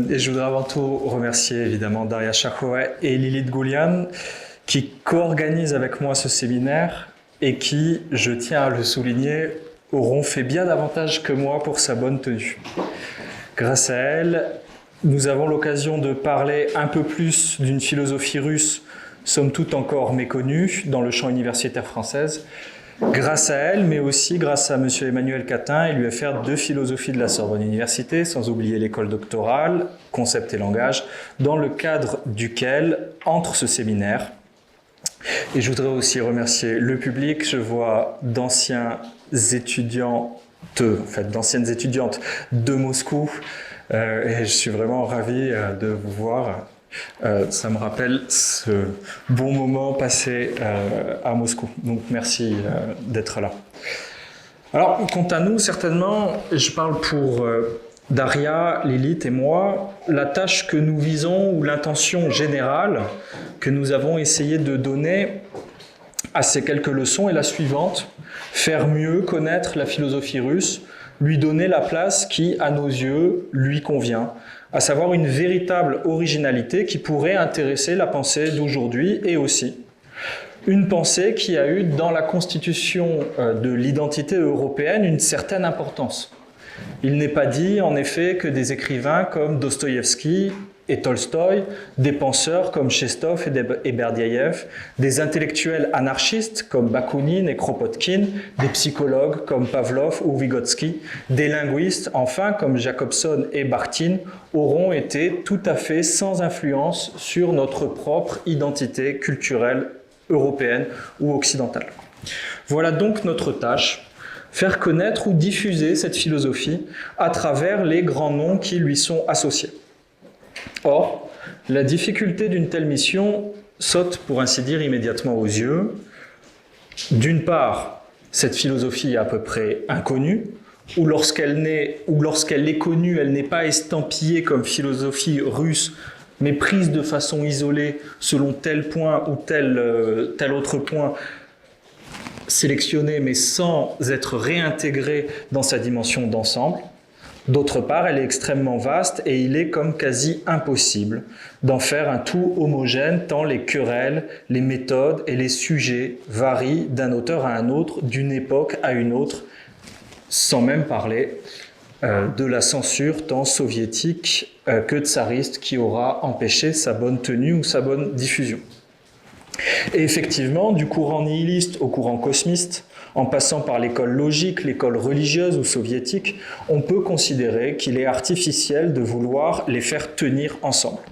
Et je voudrais avant tout remercier évidemment Daria Chakoué et Lilith Goulian qui co-organisent avec moi ce séminaire et qui, je tiens à le souligner, auront fait bien davantage que moi pour sa bonne tenue. Grâce à elles, nous avons l'occasion de parler un peu plus d'une philosophie russe, somme toute encore méconnue dans le champ universitaire français. Grâce à elle, mais aussi grâce à M. Emmanuel Catin et l'UFR de philosophie de la Sorbonne Université, sans oublier l'école doctorale, concept et langage, dans le cadre duquel entre ce séminaire. Et je voudrais aussi remercier le public. Je vois d'anciennes étudiantes de Moscou et je suis vraiment ravi de vous voir. Ça me rappelle ce bon moment passé à Moscou. Donc merci d'être là. Alors, quant à nous, certainement, je parle pour Daria, Lilith et moi, la tâche que nous visons ou l'intention générale que nous avons essayé de donner à ces quelques leçons est la suivante: faire mieux connaître la philosophie russe, lui donner la place qui, à nos yeux, lui convient, à savoir une véritable originalité qui pourrait intéresser la pensée d'aujourd'hui et aussi une pensée qui a eu dans la constitution de l'identité européenne une certaine importance. Il n'est pas dit, en effet, que des écrivains comme Dostoïevski et Tolstoï, des penseurs comme Chestov et Berdiaïev, des intellectuels anarchistes comme Bakounine et Kropotkin, des psychologues comme Pavlov ou Vygotsky, des linguistes, enfin, comme Jacobson et Bakhtin, auront été tout à fait sans influence sur notre propre identité culturelle européenne ou occidentale. Voilà donc notre tâche: faire connaître ou diffuser cette philosophie à travers les grands noms qui lui sont associés. Or, la difficulté d'une telle mission saute, pour ainsi dire, immédiatement aux yeux. D'une part, cette philosophie est à peu près inconnue, ou lorsqu'elle est connue, elle n'est pas estampillée comme philosophie russe, mais prise de façon isolée selon tel point ou tel autre point, sélectionnée mais sans être réintégrée dans sa dimension d'ensemble. D'autre part, elle est extrêmement vaste et il est comme quasi impossible d'en faire un tout homogène tant les querelles, les méthodes et les sujets varient d'un auteur à un autre, d'une époque à une autre, sans même parler de la censure tant soviétique que tsariste qui aura empêché sa bonne tenue ou sa bonne diffusion. Et effectivement, du courant nihiliste au courant cosmiste, en passant par l'école logique, l'école religieuse ou soviétique, on peut considérer qu'il est artificiel de vouloir les faire tenir ensemble.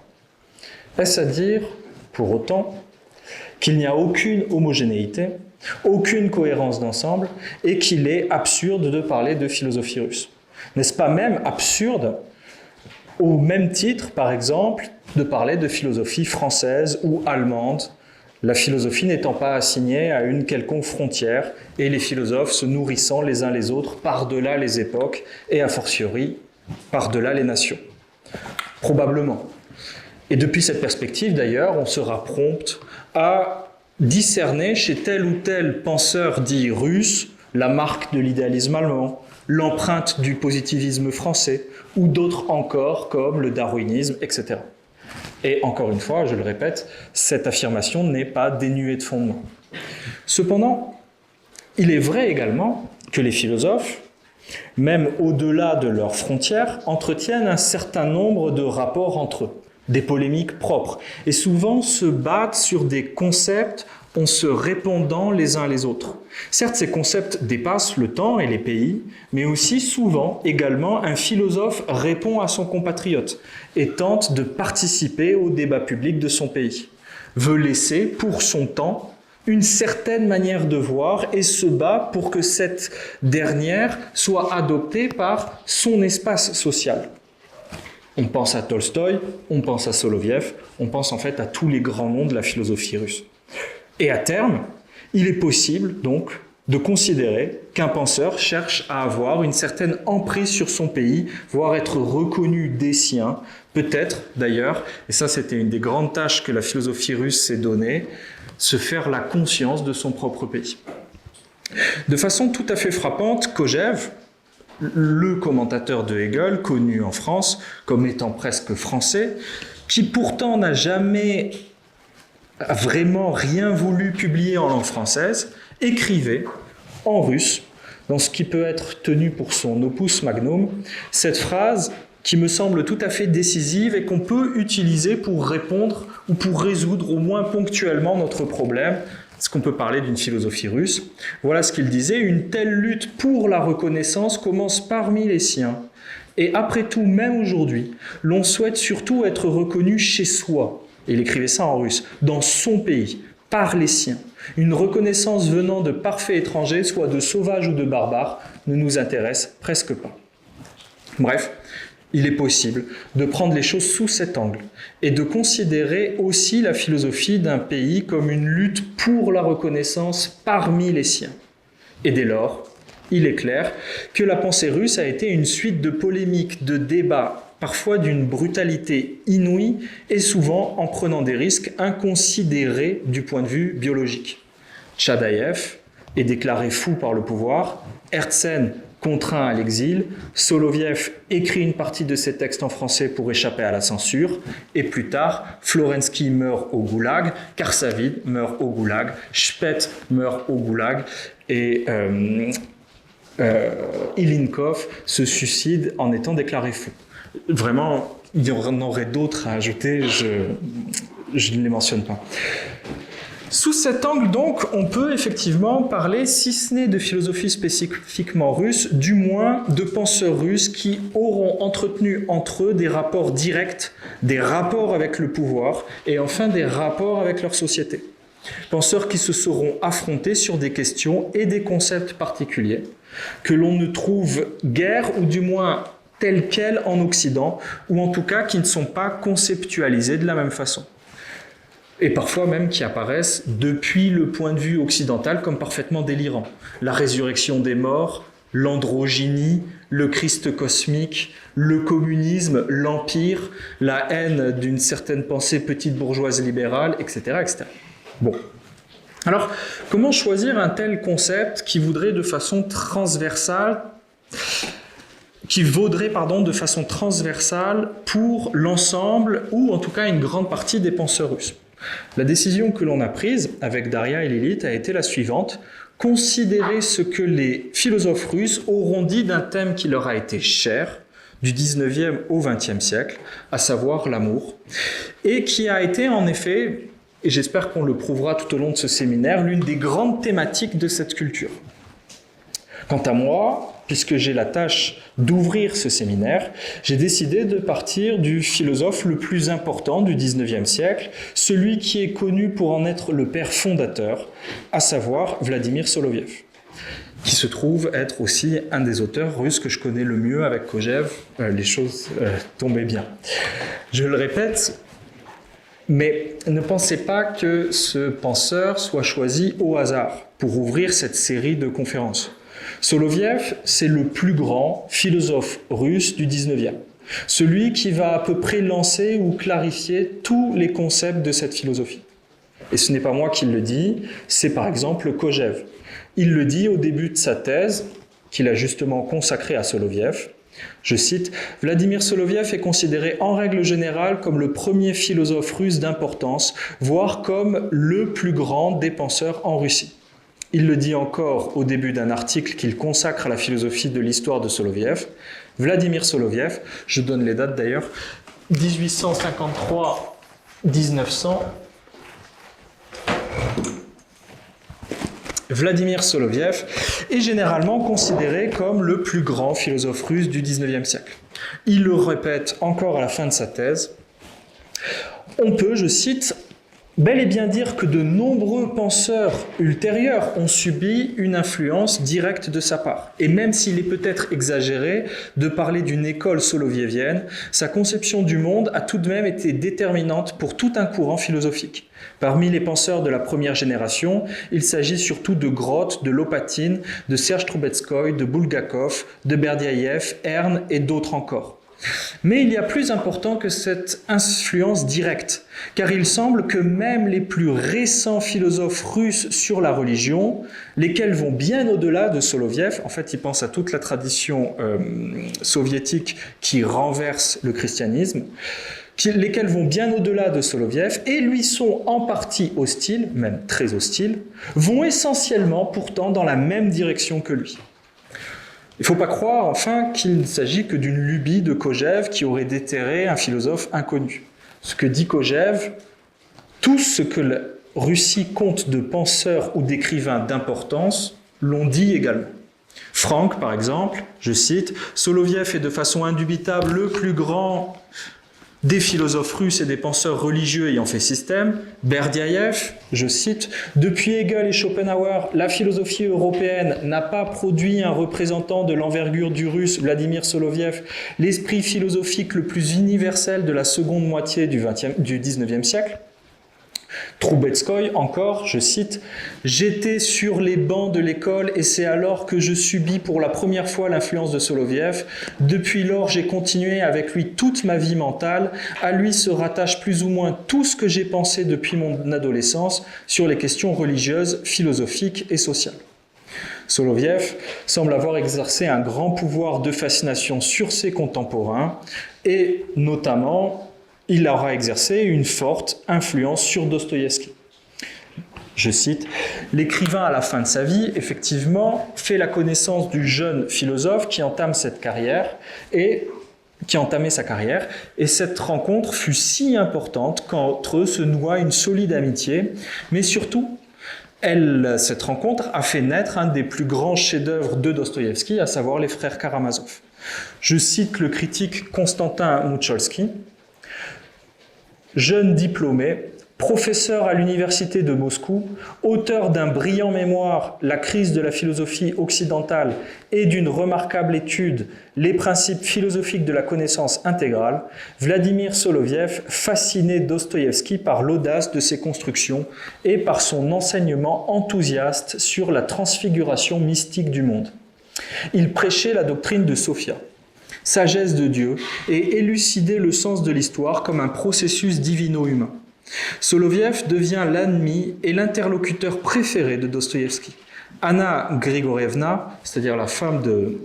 Est-ce à dire, pour autant, qu'il n'y a aucune homogénéité, aucune cohérence d'ensemble et qu'il est absurde de parler de philosophie russe? N'est-ce pas même absurde, au même titre, par exemple, de parler de philosophie française ou allemande, la philosophie n'étant pas assignée à une quelconque frontière et les philosophes se nourrissant les uns les autres par-delà les époques et a fortiori par-delà les nations? Probablement. Et depuis cette perspective, d'ailleurs, on sera prompt à discerner chez tel ou tel penseur dit russe la marque de l'idéalisme allemand, l'empreinte du positivisme français ou d'autres encore comme le darwinisme, etc. Et encore une fois, je le répète, cette affirmation n'est pas dénuée de fondement. Cependant, il est vrai également que les philosophes, même au-delà de leurs frontières, entretiennent un certain nombre de rapports entre eux, des polémiques propres, et souvent se battent sur des concepts en se répondant les uns les autres. Certes, ces concepts dépassent le temps et les pays, mais aussi souvent, également, un philosophe répond à son compatriote et tente de participer au débat public de son pays, veut laisser pour son temps une certaine manière de voir et se bat pour que cette dernière soit adoptée par son espace social. On pense à Tolstoï, on pense à Soloviev, on pense en fait à tous les grands noms de la philosophie russe. Et à terme, il est possible donc de considérer qu'un penseur cherche à avoir une certaine emprise sur son pays, voire être reconnu des siens, peut-être d'ailleurs, et ça c'était une des grandes tâches que la philosophie russe s'est donnée, se faire la conscience de son propre pays. De façon tout à fait frappante, Kojève, le commentateur de Hegel, connu en France comme étant presque français, qui pourtant n'a jamais vraiment rien voulu publier en langue française, écrivait en russe, dans ce qui peut être tenu pour son opus magnum, cette phrase qui me semble tout à fait décisive et qu'on peut utiliser pour répondre ou pour résoudre au moins ponctuellement notre problème. Est-ce qu'on peut parler d'une philosophie russe? Voilà ce qu'il disait: une telle lutte pour la reconnaissance commence parmi les siens. Et après tout, même aujourd'hui, l'on souhaite surtout être reconnu chez soi. Et il écrivait ça en russe, dans son pays, par les siens. Une reconnaissance venant de parfaits étrangers, soit de sauvages ou de barbares, ne nous intéresse presque pas. Bref, il est possible de prendre les choses sous cet angle et de considérer aussi la philosophie d'un pays comme une lutte pour la reconnaissance parmi les siens. Et dès lors, il est clair que la pensée russe a été une suite de polémiques, de débats, parfois d'une brutalité inouïe et souvent en prenant des risques inconsidérés du point de vue biologique. Tchadaïev est déclaré fou par le pouvoir, Herzen contraint à l'exil, Soloviev écrit une partie de ses textes en français pour échapper à la censure, et plus tard, Florensky meurt au goulag, Karsavid meurt au goulag, Speth meurt au goulag, et Ilinkov se suicide en étant déclaré fou. Vraiment, il y en aurait d'autres à ajouter, je ne les mentionne pas. Sous cet angle, donc, on peut effectivement parler, si ce n'est de philosophie spécifiquement russe, du moins de penseurs russes qui auront entretenu entre eux des rapports directs, des rapports avec le pouvoir et enfin des rapports avec leur société. Penseurs qui se seront affrontés sur des questions et des concepts particuliers que l'on ne trouve guère, ou du moins tels quels en Occident, ou en tout cas qui ne sont pas conceptualisés de la même façon. Et parfois même qui apparaissent depuis le point de vue occidental comme parfaitement délirants. La résurrection des morts, l'androgynie, le Christ cosmique, le communisme, l'empire, la haine d'une certaine pensée petite bourgeoise libérale, etc., etc. Bon. Alors, comment choisir un tel concept qui vaudrait de façon transversale pour l'ensemble ou en tout cas une grande partie des penseurs russes? La décision que l'on a prise avec Daria et Lilith a été la suivante: considérer ce que les philosophes russes auront dit d'un thème qui leur a été cher, du 19e au 20e siècle, à savoir l'amour, et qui a été en effet, et j'espère qu'on le prouvera tout au long de ce séminaire, l'une des grandes thématiques de cette culture. Quant à moi, puisque j'ai la tâche d'ouvrir ce séminaire, j'ai décidé de partir du philosophe le plus important du 19e siècle, celui qui est connu pour en être le père fondateur, à savoir Vladimir Soloviev, qui se trouve être aussi un des auteurs russes que je connais le mieux. Avec Kojève, les choses tombaient bien. Je le répète, mais ne pensez pas que ce penseur soit choisi au hasard pour ouvrir cette série de conférences. Soloviev, c'est le plus grand philosophe russe du 19e, celui qui va à peu près lancer ou clarifier tous les concepts de cette philosophie. Et ce n'est pas moi qui le dis, c'est par exemple Kojève. Il le dit au début de sa thèse, qu'il a justement consacrée à Soloviev. Je cite: « Vladimir Soloviev est considéré en règle générale comme le premier philosophe russe d'importance, voire comme le plus grand des penseurs en Russie. » Il le dit encore au début d'un article qu'il consacre à la philosophie de l'histoire de Soloviev. Vladimir Soloviev, je donne les dates d'ailleurs, 1853-1900. Vladimir Soloviev est généralement considéré comme le plus grand philosophe russe du 19e siècle. Il le répète encore à la fin de sa thèse. On peut, je cite, bel et bien dire que de nombreux penseurs ultérieurs ont subi une influence directe de sa part. Et même s'il est peut-être exagéré de parler d'une école solovievienne, sa conception du monde a tout de même été déterminante pour tout un courant philosophique. Parmi les penseurs de la première génération, il s'agit surtout de Groth, de Lopatine, de Serge Troubetskoy, de Bulgakov, de Berdiaïev, Erne et d'autres encore. Mais il y a plus important que cette influence directe, car il semble que même les plus récents philosophes russes sur la religion, lesquels vont bien au-delà de Soloviev, en fait il pense à toute la tradition soviétique qui renverse le christianisme, lesquels vont bien au-delà de Soloviev et lui sont en partie hostiles, même très hostiles, vont essentiellement pourtant dans la même direction que lui. Il ne faut pas croire, enfin, qu'il ne s'agit que d'une lubie de Kojève qui aurait déterré un philosophe inconnu. Ce que dit Kojève, tout ce que la Russie compte de penseurs ou d'écrivains d'importance l'ont dit également. Franck, par exemple, je cite, « Soloviev est de façon indubitable le plus grand des philosophes russes et des penseurs religieux ayant fait système. Berdiaïev, je cite, « Depuis Hegel et Schopenhauer, la philosophie européenne n'a pas produit un représentant de l'envergure du russe Vladimir Soloviev, l'esprit philosophique le plus universel de la seconde moitié du XIXe siècle. » Troubetskoy, encore, je cite, « J'étais sur les bancs de l'école et c'est alors que je subis pour la première fois l'influence de Soloviev. Depuis lors, j'ai continué avec lui toute ma vie mentale. À lui se rattache plus ou moins tout ce que j'ai pensé depuis mon adolescence sur les questions religieuses, philosophiques et sociales. » Soloviev semble avoir exercé un grand pouvoir de fascination sur ses contemporains et notamment il aura exercé une forte influence sur Dostoïevski. Je cite, « L'écrivain à la fin de sa vie, effectivement, fait la connaissance du jeune philosophe qui entame cette carrière et qui entamait sa carrière, et cette rencontre fut si importante qu'entre eux se noua une solide amitié, mais surtout, cette rencontre a fait naître un des plus grands chefs-d'œuvre de Dostoïevski, à savoir les frères Karamazov. » Je cite le critique Konstantin Moucholski, jeune diplômé, professeur à l'université de Moscou, auteur d'un brillant mémoire « La crise de la philosophie occidentale » et d'une remarquable étude « Les principes philosophiques de la connaissance intégrale », Vladimir Soloviev fascinait Dostoïevski par l'audace de ses constructions et par son enseignement enthousiaste sur la transfiguration mystique du monde. Il prêchait la doctrine de Sophia, sagesse de Dieu, et élucider le sens de l'histoire comme un processus divino-humain. Soloviev devient l'ennemi et l'interlocuteur préféré de Dostoïevski. Anna Grigorievna, c'est-à-dire la femme de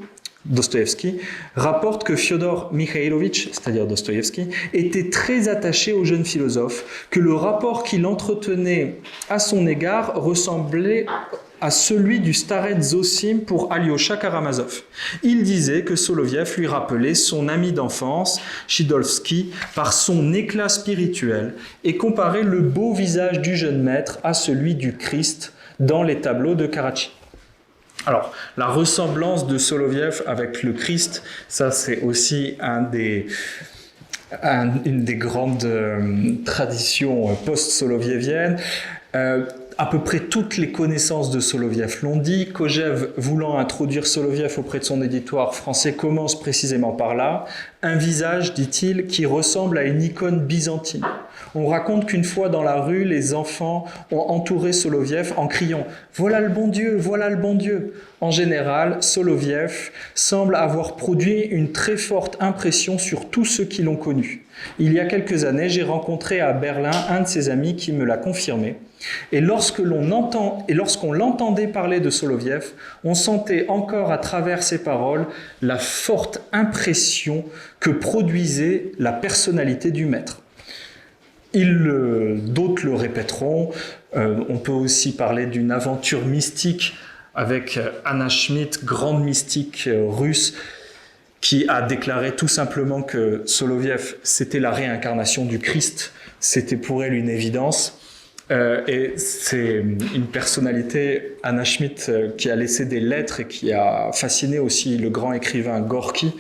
Dostoïevski, rapporte que Fyodor Mikhailovitch, c'est-à-dire Dostoïevski, était très attaché au jeune philosophe, que le rapport qu'il entretenait à son égard ressemblait à celui du starets Zosim pour Alyosha Karamazov. Il disait que Soloviev lui rappelait son ami d'enfance, Chidolsky, par son éclat spirituel et comparait le beau visage du jeune maître à celui du Christ dans les tableaux de Carracci. Alors, la ressemblance de Soloviev avec le Christ, ça c'est aussi une des grandes traditions post-solovieviennes. À peu près toutes les connaissances de Soloviev l'ont dit. Kojève, voulant introduire Soloviev auprès de son éditoire français, commence précisément par là. Un visage, dit-il, qui ressemble à une icône byzantine. On raconte qu'une fois dans la rue, les enfants ont entouré Soloviev en criant « Voilà le bon Dieu, voilà le bon Dieu !» En général, Soloviev semble avoir produit une très forte impression sur tous ceux qui l'ont connu. Il y a quelques années, j'ai rencontré à Berlin un de ses amis qui me l'a confirmé. Et lorsqu'on l'entendait parler de Soloviev, on sentait encore à travers ses paroles la forte impression que produisait la personnalité du maître. D'autres le répéteront. On peut aussi parler d'une aventure mystique avec Anna Schmidt, grande mystique russe, qui a déclaré tout simplement que Soloviev, c'était la réincarnation du Christ. C'était pour elle une évidence. Et c'est une personnalité, Anna Schmidt, qui a laissé des lettres et qui a fasciné aussi le grand écrivain Gorky,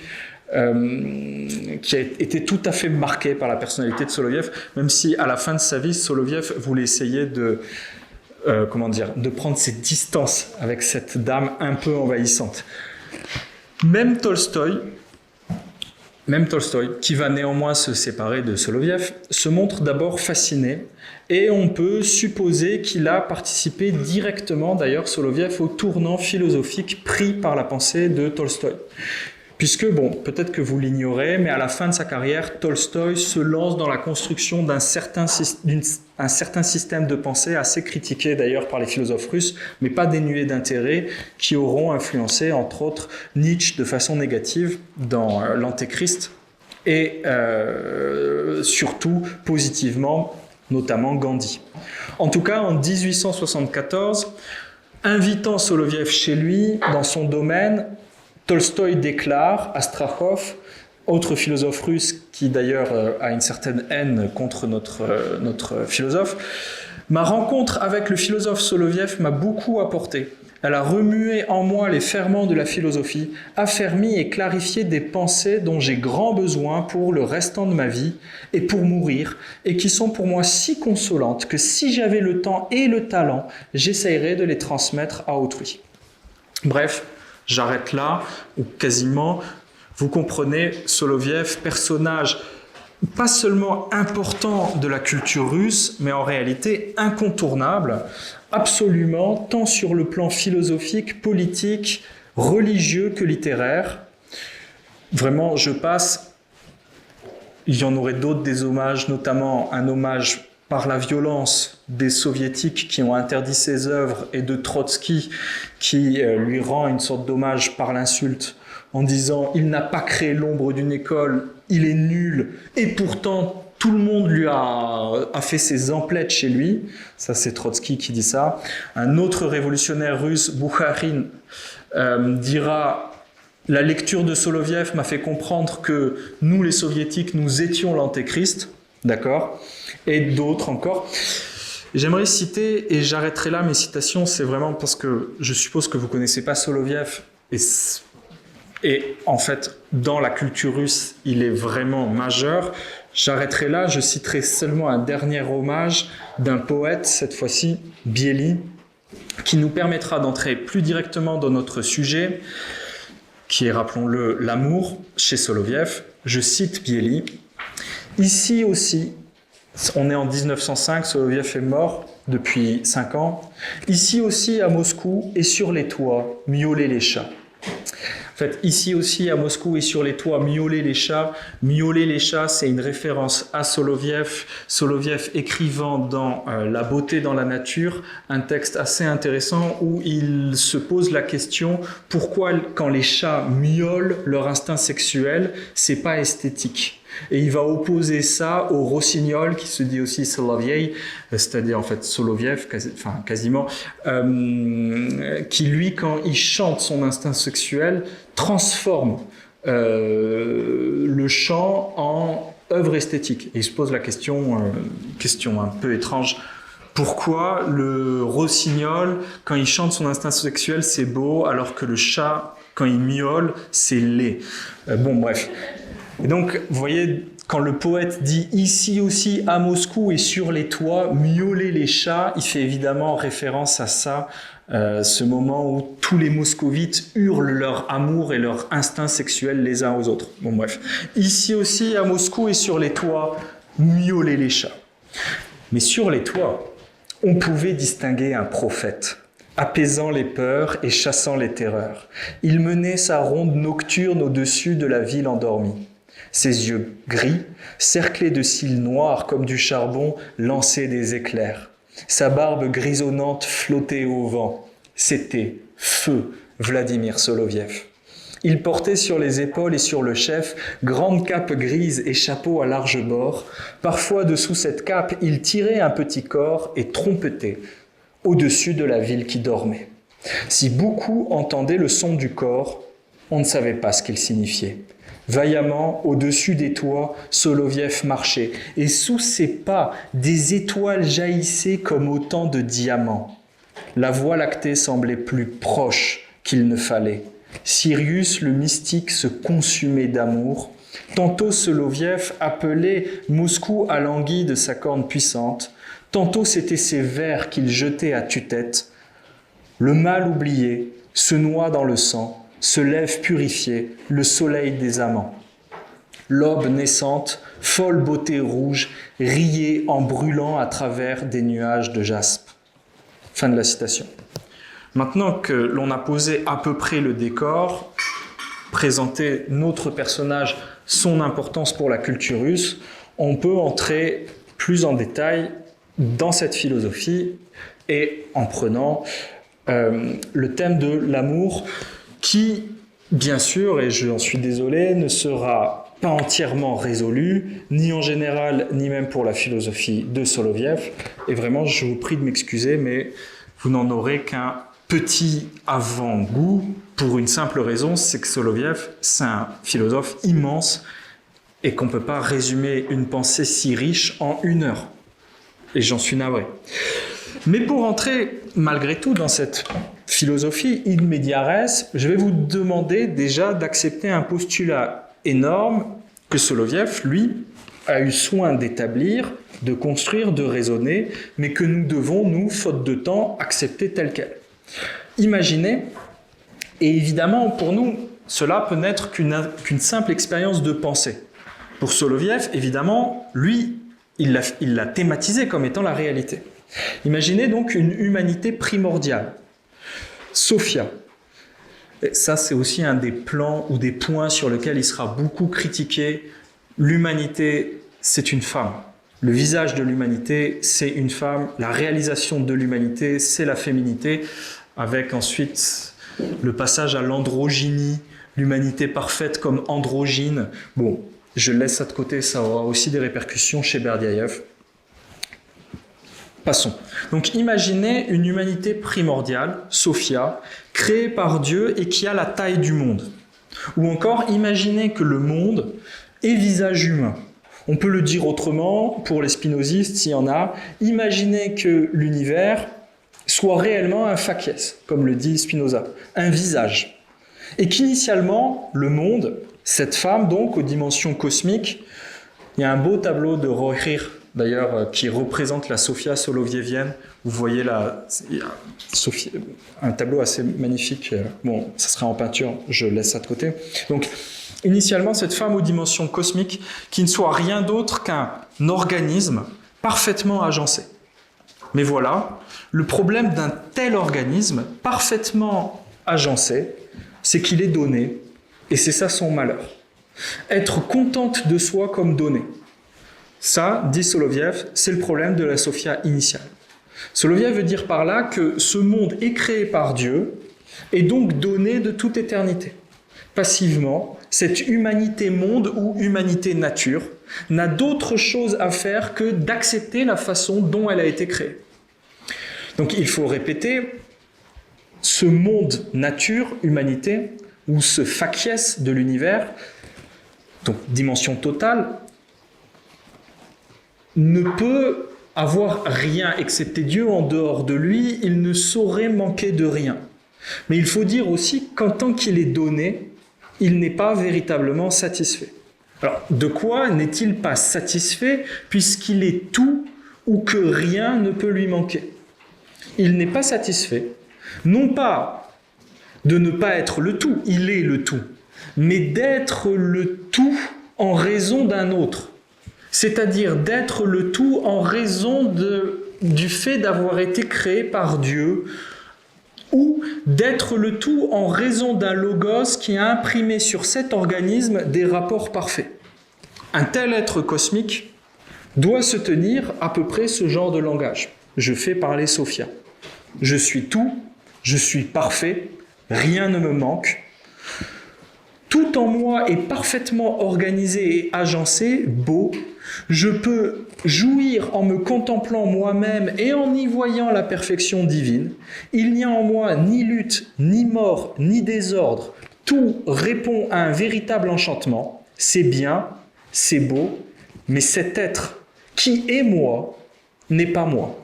qui a été tout à fait marqué par la personnalité de Soloviev, même si à la fin de sa vie, Soloviev voulait essayer de prendre ses distances avec cette dame un peu envahissante. Même Tolstoï, qui va néanmoins se séparer de Soloviev, se montre d'abord fasciné, et on peut supposer qu'il a participé directement, d'ailleurs, Soloviev, au tournant philosophique pris par la pensée de Tolstoï. Puisque, peut-être que vous l'ignorez, mais à la fin de sa carrière, Tolstoï se lance dans la construction d'un certain système de pensée assez critiqué d'ailleurs par les philosophes russes, mais pas dénué d'intérêt, qui auront influencé entre autres Nietzsche de façon négative dans l'Antéchrist et surtout positivement, notamment Gandhi. En tout cas, en 1874, invitant Soloviev chez lui, dans son domaine, Tolstoï déclare à Strakhov, autre philosophe russe qui d'ailleurs a une certaine haine contre notre philosophe, « Ma rencontre avec le philosophe Soloviev m'a beaucoup apporté. Elle a remué en moi les ferments de la philosophie, affermi et clarifié des pensées dont j'ai grand besoin pour le restant de ma vie et pour mourir, et qui sont pour moi si consolantes que si j'avais le temps et le talent, j'essayerais de les transmettre à autrui. » Bref, j'arrête là, ou quasiment. Vous comprenez, Soloviev, personnage pas seulement important de la culture russe, mais en réalité incontournable, absolument, tant sur le plan philosophique, politique, religieux que littéraire. Vraiment, je passe. Il y en aurait d'autres des hommages, notamment un hommage par la violence des soviétiques qui ont interdit ses œuvres et de Trotsky qui lui rend une sorte d'hommage par l'insulte en disant « il n'a pas créé l'ombre d'une école, il est nul et pourtant tout le monde lui a fait ses emplettes chez lui ». Ça c'est Trotsky qui dit ça. Un autre révolutionnaire russe, Boukharin, dira « la lecture de Soloviev m'a fait comprendre que nous les soviétiques nous étions l'antéchrist ». D'accord ? Et d'autres encore. J'aimerais citer, et j'arrêterai là mes citations, c'est vraiment parce que je suppose que vous ne connaissez pas Soloviev, et en fait, dans la culture russe, il est vraiment majeur. J'arrêterai là, je citerai seulement un dernier hommage d'un poète, cette fois-ci, Bieli, qui nous permettra d'entrer plus directement dans notre sujet, qui est, rappelons-le, l'amour, chez Soloviev. Je cite Bieli. « Ici aussi, on est en 1905, Soloviev est mort depuis 5 ans. Ici aussi, à Moscou, et sur les toits, miaulaient les chats. » En fait, ici aussi, à Moscou et sur les toits, miaulaient les chats. Miauler les chats, c'est une référence à Soloviev. Soloviev écrivant dans La beauté dans la nature, un texte assez intéressant où il se pose la question pourquoi, quand les chats miaulent leur instinct sexuel, c'est pas esthétique. Et il va opposer ça au rossignol, qui se dit aussi Soloviev, c'est-à-dire en fait Soloviev, quasiment, qui lui, quand il chante son instinct sexuel, transforme le chant en œuvre esthétique. Et il se pose la question un peu étrange, pourquoi le rossignol, quand il chante son instinct sexuel, c'est beau, alors que le chat, quand il miaule, c'est laid. Bon, bref. Et donc, vous voyez, quand le poète dit « ici aussi, à Moscou et sur les toits, miauler les chats », il fait évidemment référence à ça, ce moment où tous les moscovites hurlent leur amour et leur instinct sexuel les uns aux autres. Bon, bref. « Ici aussi, à Moscou et sur les toits, miauler les chats ». Mais sur les toits, on pouvait distinguer un prophète, apaisant les peurs et chassant les terreurs. Il menait sa ronde nocturne au-dessus de la ville endormie. Ses yeux gris, cerclés de cils noirs comme du charbon, lançaient des éclairs. Sa barbe grisonnante flottait au vent. C'était feu Vladimir Soloviev. Il portait sur les épaules et sur le chef grande cape grise et chapeau à large bord. Parfois, dessous cette cape, il tirait un petit corps et trompetait au-dessus de la ville qui dormait. Si beaucoup entendaient le son du corps, on ne savait pas ce qu'il signifiait. Vaillamment, au-dessus des toits, Soloviev marchait, et sous ses pas, des étoiles jaillissaient comme autant de diamants. La Voie lactée semblait plus proche qu'il ne fallait. Sirius, le mystique, se consumait d'amour. Tantôt Soloviev appelait Moscou à l'anguille de sa corne puissante. Tantôt c'étaient ses vers qu'il jetait à tue-tête. Le mal oublié se noie dans le sang, se lève purifié, le soleil des amants. L'aube naissante, folle beauté rouge, riait en brûlant à travers des nuages de jaspe. Fin de la citation. Maintenant que l'on a posé à peu près le décor, présenté notre personnage, son importance pour la culture russe, on peut entrer plus en détail dans cette philosophie et en prenant le thème de l'amour qui, bien sûr, et j'en suis désolé, ne sera pas entièrement résolu, ni en général, ni même pour la philosophie de Soloviev. Et vraiment, je vous prie de m'excuser, mais vous n'en aurez qu'un petit avant-goût pour une simple raison, c'est que Soloviev, c'est un philosophe immense et qu'on ne peut pas résumer une pensée si riche en 1 heure. Et j'en suis navré. Mais pour entrer malgré tout dans cette philosophie in media res, je vais vous demander déjà d'accepter un postulat énorme que Soloviev, lui, a eu soin d'établir, de construire, de raisonner, mais que nous devons, nous, faute de temps, accepter tel quel. Imaginez, et évidemment pour nous, cela peut n'être qu'une simple expérience de pensée. Pour Soloviev, évidemment, lui, il l'a thématisé comme étant la réalité. Imaginez donc une humanité primordiale. Sophia. Et ça, c'est aussi un des plans ou des points sur lesquels il sera beaucoup critiqué. L'humanité, c'est une femme. Le visage de l'humanité, c'est une femme. La réalisation de l'humanité, c'est la féminité, avec ensuite le passage à l'androgynie, l'humanité parfaite comme androgyne. Bon, je laisse ça de côté, ça aura aussi des répercussions chez Berdiaïev. Passons. Donc imaginez une humanité primordiale, Sophia, créée par Dieu et qui a la taille du monde. Ou encore, imaginez que le monde est visage humain. On peut le dire autrement, pour les spinozistes, s'il y en a, imaginez que l'univers soit réellement un facies, comme le dit Spinoza, un visage. Et qu'initialement, le monde, cette femme donc, aux dimensions cosmiques, il y a un beau tableau de Rohir, d'ailleurs, qui représente la Sophia solovievienne. Vous voyez là, un tableau assez magnifique. Bon, ça sera en peinture, je laisse ça de côté. Donc, initialement, cette femme aux dimensions cosmiques, qui ne soit rien d'autre qu'un organisme parfaitement agencé. Mais voilà, le problème d'un tel organisme parfaitement agencé, c'est qu'il est donné, et c'est ça son malheur. Être contente de soi comme donné. Ça, dit Soloviev, c'est le problème de la Sophia initiale. Soloviev veut dire par là que ce monde est créé par Dieu et donc donné de toute éternité. Passivement, cette humanité-monde ou humanité-nature n'a d'autre chose à faire que d'accepter la façon dont elle a été créée. Donc il faut répéter, ce monde nature, humanité, ou ce facies de l'univers, donc dimension totale, ne peut avoir rien excepté Dieu en dehors de lui, il ne saurait manquer de rien. Mais il faut dire aussi qu'en tant qu'il est donné, il n'est pas véritablement satisfait. Alors, de quoi n'est-il pas satisfait puisqu'il est tout ou que rien ne peut lui manquer? Il n'est pas satisfait, non pas de ne pas être le tout, il est le tout, mais d'être le tout en raison d'un autre. C'est-à-dire d'être le tout en raison du fait d'avoir été créé par Dieu, ou d'être le tout en raison d'un logos qui a imprimé sur cet organisme des rapports parfaits. Un tel être cosmique doit se tenir à peu près ce genre de langage. Je fais parler Sophia. Je suis tout, je suis parfait, rien ne me manque. Tout en moi est parfaitement organisé et agencé, beau. Je peux jouir en me contemplant moi-même et en y voyant la perfection divine. Il n'y a en moi ni lutte, ni mort, ni désordre. Tout répond à un véritable enchantement. C'est bien, c'est beau, mais cet être qui est moi n'est pas moi.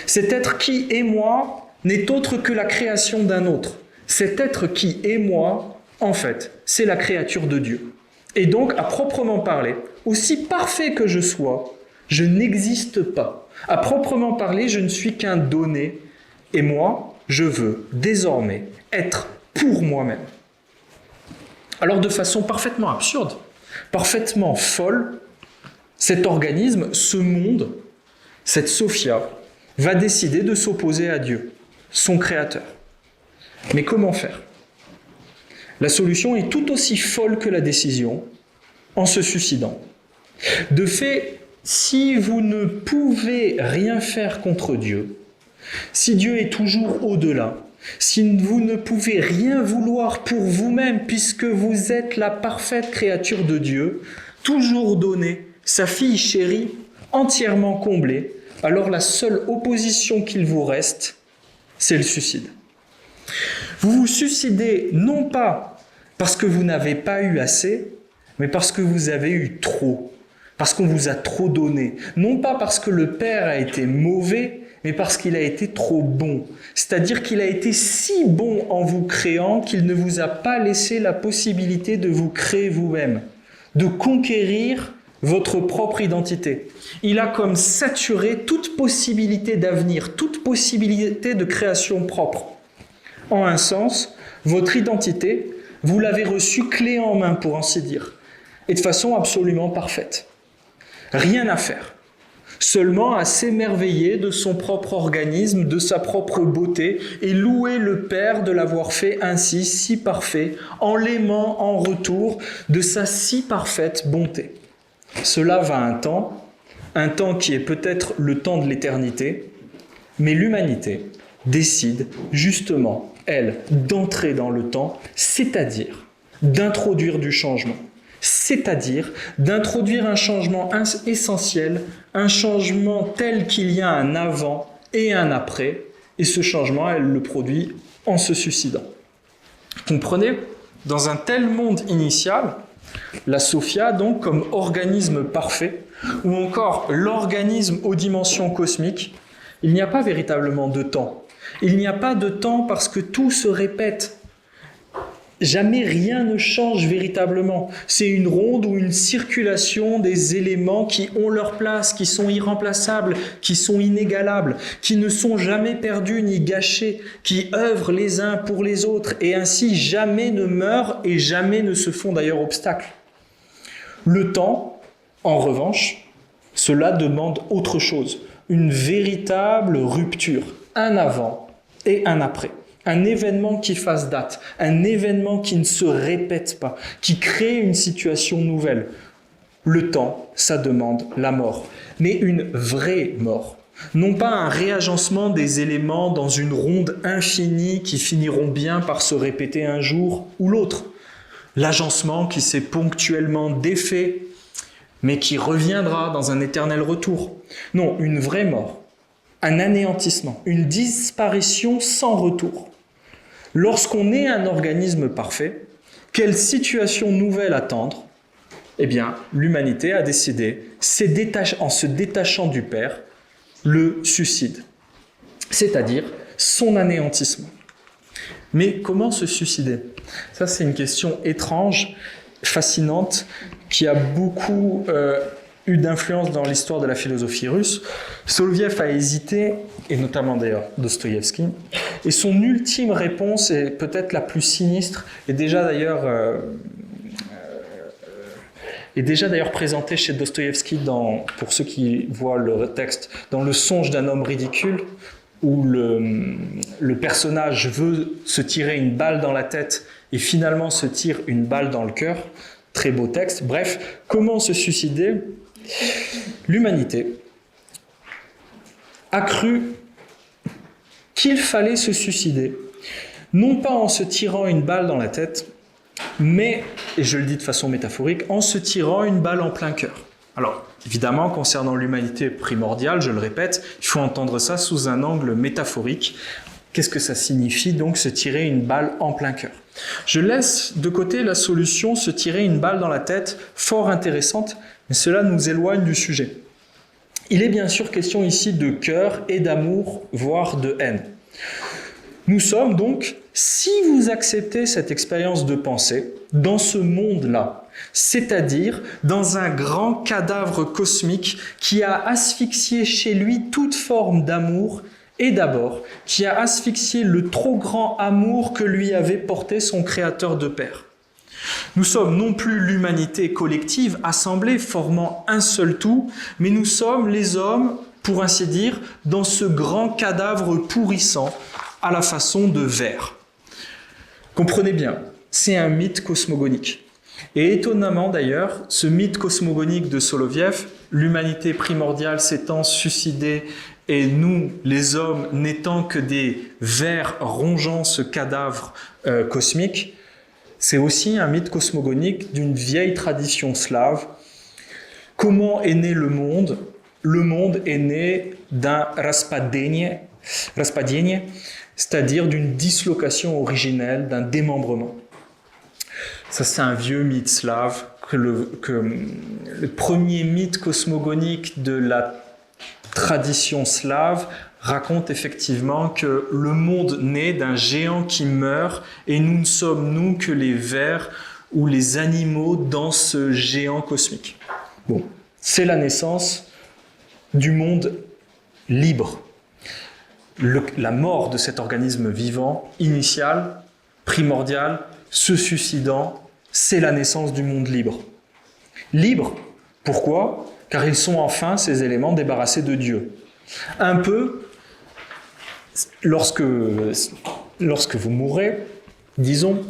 Cet être qui est moi n'est autre que la création d'un autre. Cet être qui est moi, en fait, c'est la créature de Dieu. Et donc, à proprement parler, aussi parfait que je sois, je n'existe pas. À proprement parler, je ne suis qu'un donné. Et moi, je veux désormais être pour moi-même. Alors, de façon parfaitement absurde, parfaitement folle, cet organisme, ce monde, cette Sophia, va décider de s'opposer à Dieu, son créateur. Mais comment faire ? La solution est tout aussi folle que la décision, en se suicidant. De fait, si vous ne pouvez rien faire contre Dieu, si Dieu est toujours au-delà, si vous ne pouvez rien vouloir pour vous-même puisque vous êtes la parfaite créature de Dieu, toujours donnée, sa fille chérie, entièrement comblée, alors la seule opposition qu'il vous reste, c'est le suicide. Vous vous suicidez non pas parce que vous n'avez pas eu assez, mais parce que vous avez eu trop, parce qu'on vous a trop donné. Non pas parce que le Père a été mauvais, mais parce qu'il a été trop bon. C'est-à-dire qu'il a été si bon en vous créant qu'il ne vous a pas laissé la possibilité de vous créer vous-même, de conquérir votre propre identité. Il a comme saturé toute possibilité d'avenir, toute possibilité de création propre. En un sens, votre identité, vous l'avez reçue clé en main, pour ainsi dire, et de façon absolument parfaite. Rien à faire. Seulement à s'émerveiller de son propre organisme, de sa propre beauté, et louer le Père de l'avoir fait ainsi, si parfait, en l'aimant en retour de sa si parfaite bonté. Cela va un temps qui est peut-être le temps de l'éternité, mais l'humanité décide justement, elle, d'entrer dans le temps, c'est-à-dire d'introduire du changement. C'est-à-dire d'introduire un changement essentiel, un changement tel qu'il y a un avant et un après, et ce changement, elle le produit en se suicidant. Comprenez ? Dans un tel monde initial, la Sophia, donc, comme organisme parfait, ou encore l'organisme aux dimensions cosmiques, il n'y a pas véritablement de temps. Il n'y a pas de temps parce que tout se répète. Jamais rien ne change véritablement. C'est une ronde ou une circulation des éléments qui ont leur place, qui sont irremplaçables, qui sont inégalables, qui ne sont jamais perdus ni gâchés, qui œuvrent les uns pour les autres et ainsi jamais ne meurent et jamais ne se font d'ailleurs obstacle. Le temps, en revanche, cela demande autre chose, une véritable rupture, un avant et un après. Un événement qui fasse date, un événement qui ne se répète pas, qui crée une situation nouvelle. Le temps, ça demande la mort, mais une vraie mort. Non pas un réagencement des éléments dans une ronde infinie qui finiront bien par se répéter un jour ou l'autre. L'agencement qui s'est ponctuellement défait, mais qui reviendra dans un éternel retour. Non, une vraie mort, un anéantissement, une disparition sans retour. Lorsqu'on est un organisme parfait, quelle situation nouvelle attendre ? Eh bien, l'humanité a décidé, en se détachant du Père, le suicide, c'est-à-dire son anéantissement. Mais comment se suicider ? Ça, c'est une question étrange, fascinante, qui a beaucoup eu d'influence dans l'histoire de la philosophie russe. Soloviev a hésité, et notamment d'ailleurs Dostoïevski, et son ultime réponse est peut-être la plus sinistre, et déjà d'ailleurs présentée chez Dostoïevski pour ceux qui voient le texte, dans Le songe d'un homme ridicule, où le personnage veut se tirer une balle dans la tête et finalement se tire une balle dans le cœur. Très beau texte. Bref, comment se suicider ? L'humanité a cru qu'il fallait se suicider, non pas en se tirant une balle dans la tête, mais, et je le dis de façon métaphorique, en se tirant une balle en plein cœur. Alors, évidemment, concernant l'humanité primordiale, je le répète, il faut entendre ça sous un angle métaphorique. Qu'est-ce que ça signifie donc se tirer une balle en plein cœur ? Je laisse de côté la solution se tirer une balle dans la tête, fort intéressante, mais cela nous éloigne du sujet. Il est bien sûr question ici de cœur et d'amour, voire de haine. Nous sommes donc, Si vous acceptez cette expérience de pensée dans ce monde-là, c'est-à-dire dans un grand cadavre cosmique qui a asphyxié chez lui toute forme d'amour et d'abord qui a asphyxié le trop grand amour que lui avait porté son Créateur de Père. Nous sommes non plus l'humanité collective assemblée formant un seul tout, mais nous sommes les hommes, pour ainsi dire, dans ce grand cadavre pourrissant à la façon de ver. Comprenez bien, c'est un mythe cosmogonique. Et étonnamment d'ailleurs, ce mythe cosmogonique de Soloviev, l'humanité primordiale s'étant suicidée et nous, les hommes, n'étant que des vers rongeant ce cadavre cosmique, c'est aussi un mythe cosmogonique d'une vieille tradition slave. Comment est né le monde? Le monde est né d'un raspadienie, c'est-à-dire d'une dislocation originelle, d'un démembrement. Ça, c'est un vieux mythe slave, que le premier mythe cosmogonique de la tradition slave raconte effectivement que le monde naît d'un géant qui meurt et nous ne sommes nous que les vers ou les animaux dans ce géant cosmique. Bon, c'est la naissance du monde libre. La mort de cet organisme vivant, initial, primordial, se suicidant, c'est la naissance du monde libre. Libre, pourquoi ? Car ils sont enfin, ces éléments, débarrassés de Dieu. Un peu, lorsque vous mourrez, disons,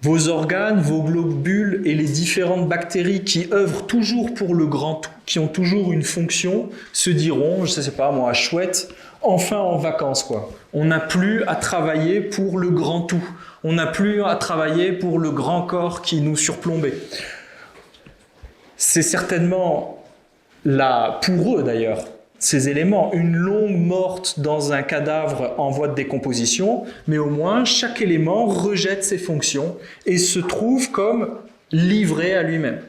vos organes, vos globules et les différentes bactéries qui œuvrent toujours pour le grand tout, qui ont toujours une fonction, se diront, je ne sais pas moi, chouette, enfin en vacances quoi. On n'a plus à travailler pour le grand tout. On n'a plus à travailler pour le grand corps qui nous surplombait. C'est certainement là, pour eux d'ailleurs, ces éléments, une longue morte dans un cadavre en voie de décomposition, mais au moins chaque élément rejette ses fonctions et se trouve comme livré à lui-même.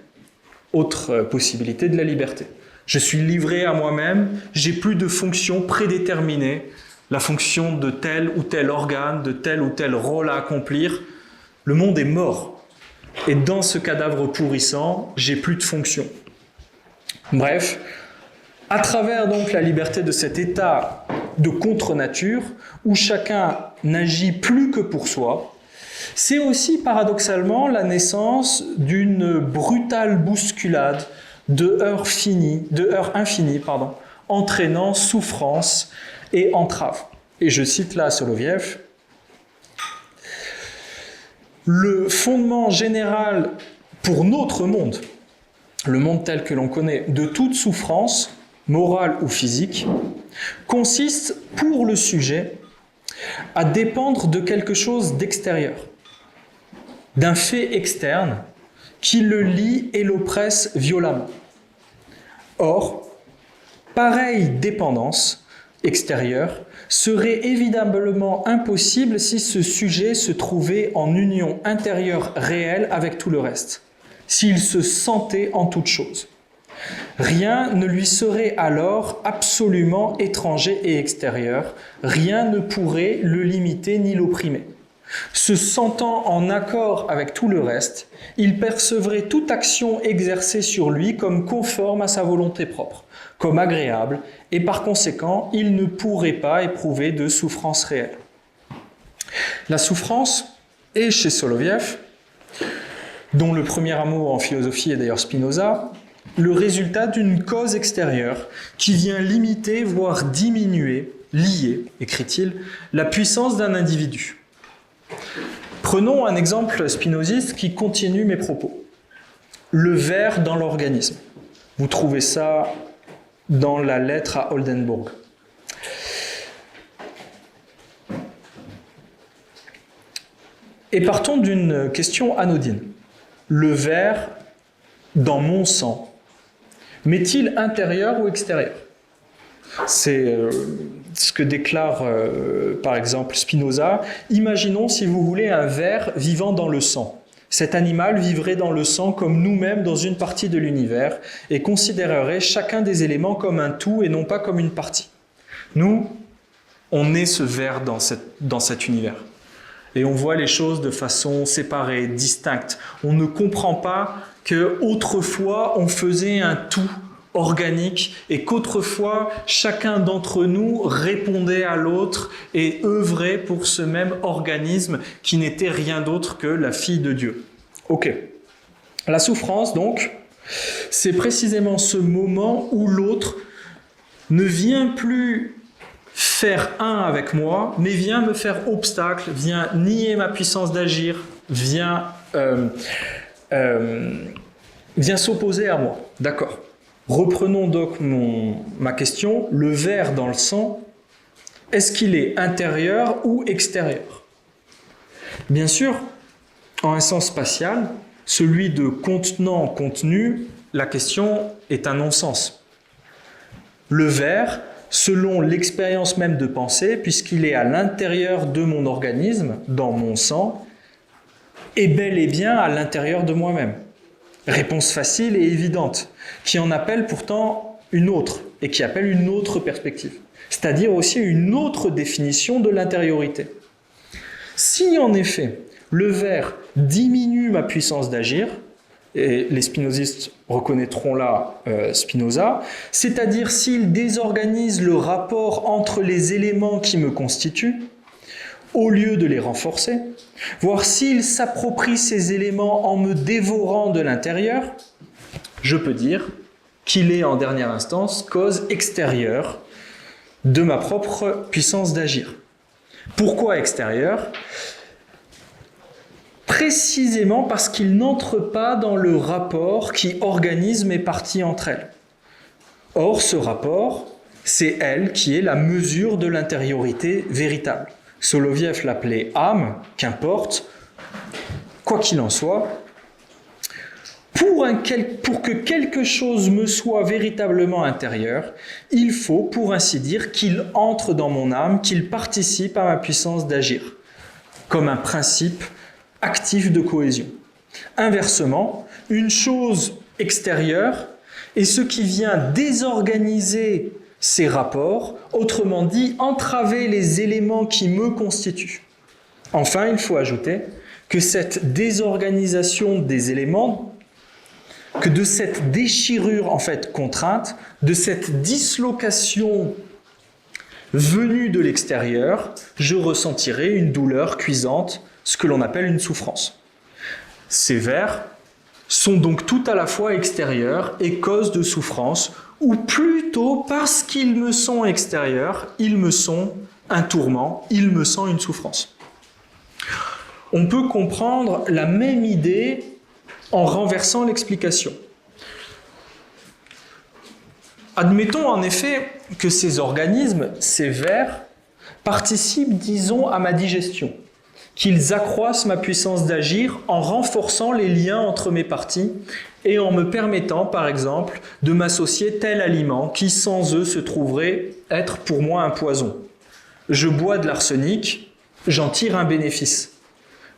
Autre possibilité de la liberté. Je suis livré à moi-même, j'ai plus de fonction prédéterminée, la fonction de tel ou tel organe, de tel ou tel rôle à accomplir. Le monde est mort. Et dans ce cadavre pourrissant, j'ai plus de fonction. Bref, à travers donc la liberté de cet état de contre-nature, où chacun n'agit plus que pour soi, c'est aussi paradoxalement la naissance d'une brutale bousculade de heurts infinis, entraînant souffrance et entrave. Et je cite là Soloviev, le fondement général pour notre monde, le monde tel que l'on connaît, de toute souffrance, morale ou physique, consiste pour le sujet à dépendre de quelque chose d'extérieur, d'un fait externe qui le lie et l'oppresse violemment. Or, pareille dépendance extérieure serait évidemment impossible si ce sujet se trouvait en union intérieure réelle avec tout le reste, s'il se sentait en toute chose. Rien ne lui serait alors absolument étranger et extérieur, rien ne pourrait le limiter ni l'opprimer. Se sentant en accord avec tout le reste, il percevrait toute action exercée sur lui comme conforme à sa volonté propre, comme agréable, et par conséquent, il ne pourrait pas éprouver de souffrance réelle. La souffrance est chez Soloviev, dont le premier amour en philosophie est d'ailleurs Spinoza, le résultat d'une cause extérieure qui vient limiter, voire diminuer, lier, écrit-il, la puissance d'un individu. Prenons un exemple spinoziste qui continue mes propos. Le ver dans l'organisme. Vous trouvez ça dans la lettre à Oldenburg. Et partons d'une question anodine. Le ver dans mon sang, m'est-il intérieur ou extérieur ? C'est ce que déclare par exemple Spinoza. Imaginons, si vous voulez, un ver vivant dans le sang. Cet animal vivrait dans le sang comme nous-mêmes dans une partie de l'univers et considérerait chacun des éléments comme un tout et non pas comme une partie. Nous, on est ce ver dans cet univers. et on voit les choses de façon séparée, distincte. On ne comprend pas qu'autrefois on faisait un tout organique et qu'autrefois chacun d'entre nous répondait à l'autre et œuvrait pour ce même organisme qui n'était rien d'autre que la fille de Dieu. Ok. La souffrance, donc, c'est précisément ce moment où l'autre ne vient plus faire un avec moi, mais vient me faire obstacle, vient nier ma puissance d'agir, vient s'opposer à moi. D'accord. Reprenons donc ma question. Le ver dans le sang, est-ce qu'il est intérieur ou extérieur? Bien sûr, en un sens spatial, celui de contenant-contenu, la question est un non-sens. Le ver, selon l'expérience même de pensée, puisqu'il est à l'intérieur de mon organisme, dans mon sang, est bel et bien à l'intérieur de moi-même. Réponse facile et évidente, qui en appelle pourtant une autre, et qui appelle une autre perspective, c'est-à-dire aussi une autre définition de l'intériorité. Si en effet, le ver diminue ma puissance d'agir, et les spinozistes reconnaîtront là Spinoza, c'est-à-dire s'il désorganise le rapport entre les éléments qui me constituent, au lieu de les renforcer, voire s'il s'approprie ces éléments en me dévorant de l'intérieur, je peux dire qu'il est en dernière instance cause extérieure de ma propre puissance d'agir. Pourquoi extérieure ? Précisément parce qu'il n'entre pas dans le rapport qui organise mes parties entre elles. Or, ce rapport, c'est elle qui est la mesure de l'intériorité véritable. Soloviev l'appelait âme, qu'importe, quoi qu'il en soit, pour que quelque chose me soit véritablement intérieur, il faut, pour ainsi dire, qu'il entre dans mon âme, qu'il participe à ma puissance d'agir, comme un principe actif de cohésion. Inversement, une chose extérieure est ce qui vient désorganiser ces rapports, autrement dit, entraver les éléments qui me constituent. Enfin, il faut ajouter que cette désorganisation des éléments, que de cette déchirure en fait contrainte, de cette dislocation venue de l'extérieur, je ressentirai une douleur cuisante, ce que l'on appelle une souffrance. Ces vers sont donc tout à la fois extérieurs et cause de souffrance, ou plutôt parce qu'ils me sont extérieurs, ils me sont un tourment, ils me sont une souffrance. On peut comprendre la même idée en renversant l'explication. Admettons en effet que ces organismes, ces vers, participent, disons, à ma digestion, qu'ils accroissent ma puissance d'agir en renforçant les liens entre mes parties et en me permettant, par exemple, de m'associer tel aliment qui, sans eux, se trouverait être pour moi un poison. Je bois de l'arsenic, j'en tire un bénéfice.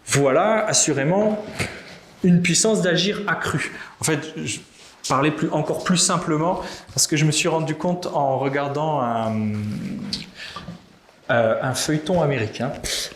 Voilà, assurément, une puissance d'agir accrue. En fait, je parlais encore plus simplement, parce que je me suis rendu compte en regardant un feuilleton américain,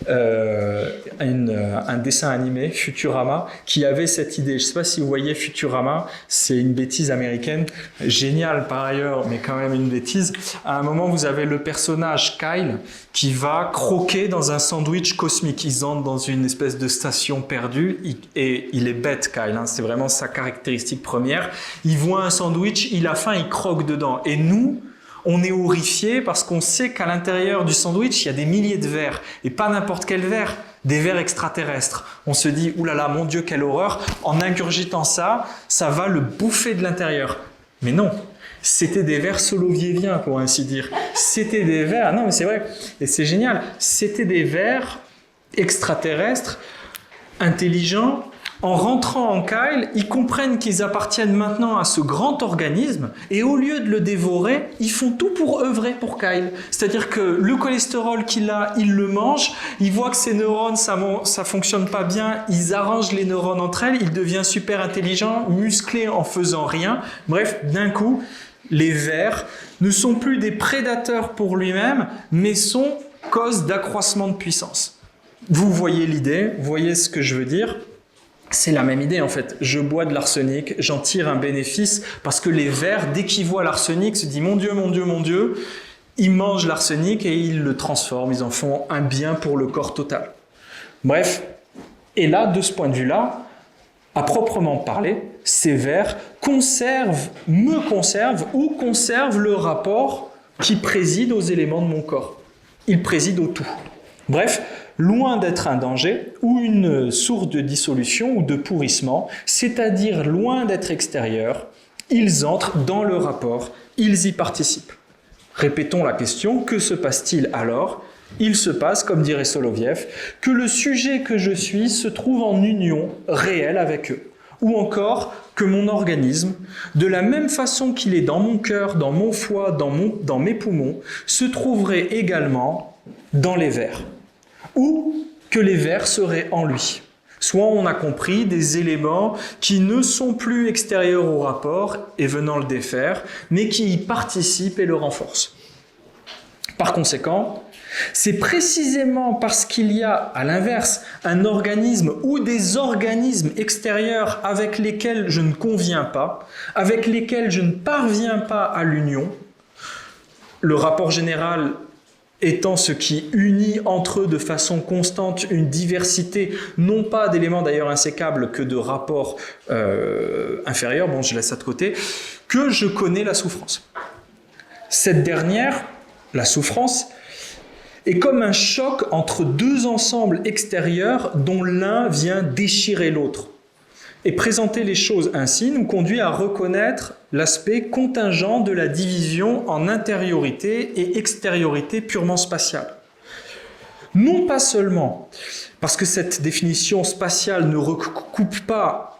un dessin animé, Futurama, qui avait cette idée. Je ne sais pas si vous voyez Futurama, c'est une bêtise américaine, géniale par ailleurs, mais quand même une bêtise. À un moment, vous avez le personnage Kyle qui va croquer dans un sandwich cosmique. Ils entrent dans une espèce de station perdue et il est bête, Kyle, hein, c'est vraiment sa caractéristique première. Il voit un sandwich, il a faim, il croque dedans. Et nous, on est horrifiés parce qu'on sait qu'à l'intérieur du sandwich, il y a des milliers de vers. Et pas n'importe quel vers, des vers extraterrestres. On se dit, oulala, mon Dieu, quelle horreur. En ingurgitant ça, ça va le bouffer de l'intérieur. Mais non, c'était des vers solovieviens, pour ainsi dire. C'était des vers, non mais c'est vrai, et c'est génial, c'était des vers extraterrestres, intelligents. En rentrant en Kyle, ils comprennent qu'ils appartiennent maintenant à ce grand organisme et au lieu de le dévorer, ils font tout pour œuvrer pour Kyle. C'est-à-dire que le cholestérol qu'il a, ils le mangent, ils voient que ses neurones, ça fonctionne pas bien, ils arrangent les neurones entre elles, il devient super intelligent, musclé en faisant rien. Bref, d'un coup, les vers ne sont plus des prédateurs pour lui-même, mais sont cause d'accroissement de puissance. Vous voyez l'idée, vous voyez ce que je veux dire? C'est la même idée en fait. Je bois de l'arsenic, j'en tire un bénéfice parce que les vers, dès qu'ils voient l'arsenic, se disent mon Dieu, mon Dieu, mon Dieu. Ils mangent l'arsenic et ils le transforment, ils en font un bien pour le corps total. Bref, et là, de ce point de vue-là, à proprement parler, ces vers me conservent ou conservent le rapport qui préside aux éléments de mon corps. Ils président au tout. Bref, loin d'être un danger ou une source de dissolution ou de pourrissement, c'est-à-dire loin d'être extérieurs, ils entrent dans le rapport, ils y participent. Répétons la question, que se passe-t-il alors? Il se passe, comme dirait Soloviev, que le sujet que je suis se trouve en union réelle avec eux. Ou encore que mon organisme, de la même façon qu'il est dans mon cœur, dans mon foie, dans mes poumons, se trouverait également dans les vers. Ou que les vers seraient en lui. Soit on a compris des éléments qui ne sont plus extérieurs au rapport et venant le défaire, mais qui y participent et le renforcent. Par conséquent, c'est précisément parce qu'il y a, à l'inverse, un organisme ou des organismes extérieurs avec lesquels je ne conviens pas, avec lesquels je ne parviens pas à l'union, le rapport général étant ce qui unit entre eux de façon constante une diversité, non pas d'éléments d'ailleurs insécables que de rapports inférieurs, bon je laisse ça de côté, que je connais la souffrance. Cette dernière, la souffrance, est comme un choc entre deux ensembles extérieurs dont l'un vient déchirer l'autre. Et présenter les choses ainsi nous conduit à reconnaître l'aspect contingent de la division en intériorité et extériorité purement spatiale. Non pas seulement parce que cette définition spatiale ne recoupe pas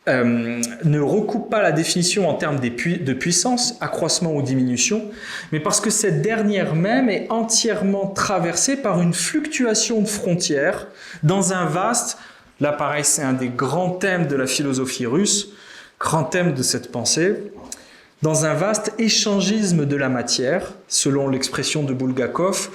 la définition en termes de puissance, accroissement ou diminution, mais parce que cette dernière même est entièrement traversée par une fluctuation de frontières dans un vaste. Là, pareil, c'est un des grands thèmes de la philosophie russe, grand thème de cette pensée, dans un vaste échangisme de la matière, selon l'expression de Bulgakov,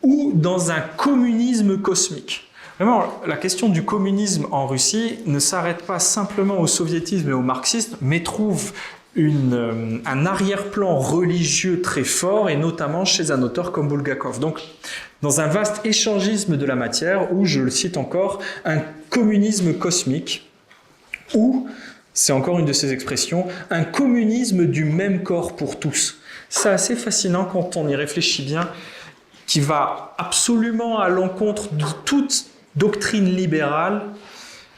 ou dans un communisme cosmique. Vraiment, la question du communisme en Russie ne s'arrête pas simplement au soviétisme et au marxisme, mais trouve un arrière-plan religieux très fort, et notamment chez un auteur comme Bulgakov. Donc, dans un vaste échangisme de la matière, où, je le cite encore, un communisme cosmique, ou, c'est encore une de ces expressions, un communisme du même corps pour tous. C'est assez fascinant quand on y réfléchit bien, qui va absolument à l'encontre de toute doctrine libérale,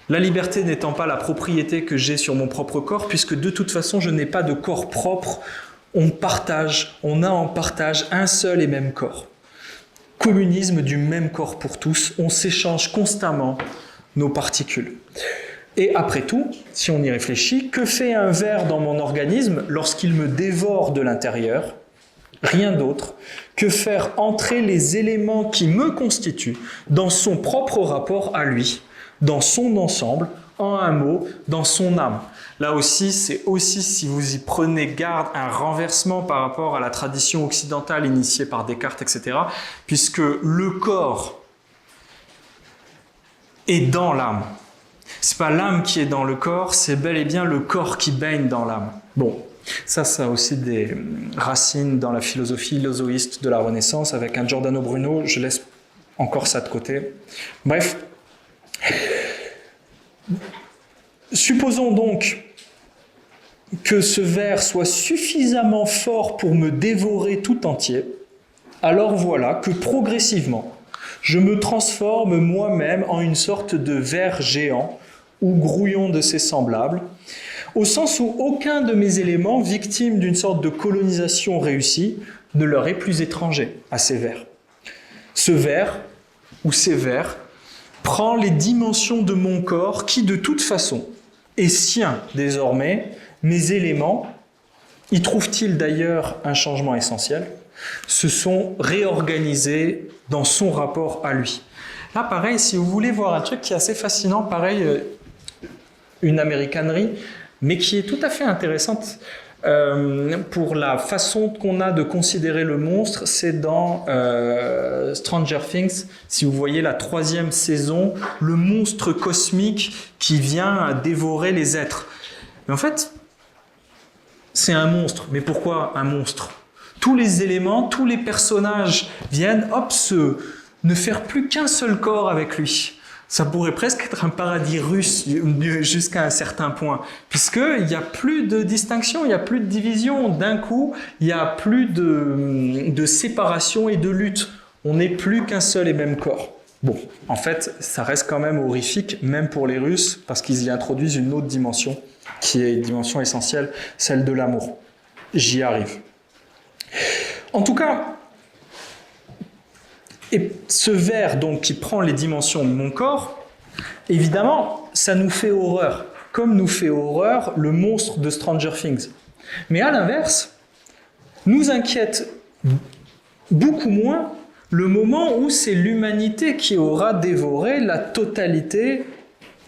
la liberté n'étant pas la propriété que j'ai sur mon propre corps, puisque de toute façon je n'ai pas de corps propre, on a en partage un seul et même corps. Communisme du même corps pour tous, on s'échange constamment nos particules. Et après tout, si on y réfléchit, que fait un ver dans mon organisme lorsqu'il me dévore de l'intérieur? Rien d'autre que faire entrer les éléments qui me constituent dans son propre rapport à lui, dans son ensemble, en un mot, dans son âme. Là aussi, c'est aussi, si vous y prenez garde, un renversement par rapport à la tradition occidentale initiée par Descartes, etc., puisque le corps est dans l'âme. C'est pas l'âme qui est dans le corps, c'est bel et bien le corps qui baigne dans l'âme. Bon, ça a aussi des racines dans la philosophie lozoïste de la Renaissance, avec un Giordano Bruno, je laisse encore ça de côté. Bref, supposons donc que ce ver soit suffisamment fort pour me dévorer tout entier, alors voilà que progressivement, je me transforme moi-même en une sorte de ver géant ou grouillon de ses semblables, au sens où aucun de mes éléments, victimes d'une sorte de colonisation réussie, ne leur est plus étranger à ces vers. Ce ver, ou ces vers, prend les dimensions de mon corps qui, de toute façon, est sien désormais. Mes éléments, y trouvent-ils d'ailleurs un changement essentiel, se sont réorganisés dans son rapport à lui. Là, pareil, si vous voulez voir un truc qui est assez fascinant, pareil, une américanerie, mais qui est tout à fait intéressante. pour la façon qu'on a de considérer le monstre, c'est dans Stranger Things, si vous voyez la 3e saison, le monstre cosmique qui vient dévorer les êtres. Mais en fait, c'est un monstre. Mais pourquoi un monstre ? Tous les éléments, tous les personnages viennent, ne faire plus qu'un seul corps avec lui. Ça pourrait presque être un paradis russe jusqu'à un certain point, puisqu'il n'y a plus de distinction, il n'y a plus de division. D'un coup, il n'y a plus de séparation et de lutte. On n'est plus qu'un seul et même corps. Bon, en fait, ça reste quand même horrifique, même pour les Russes, parce qu'ils y introduisent une autre dimension, qui est une dimension essentielle, celle de l'amour. J'y arrive. En tout cas, et ce ver donc qui prend les dimensions de mon corps, évidemment, ça nous fait horreur, comme nous fait horreur le monstre de Stranger Things. Mais à l'inverse, nous inquiète beaucoup moins le moment où c'est l'humanité qui aura dévoré la totalité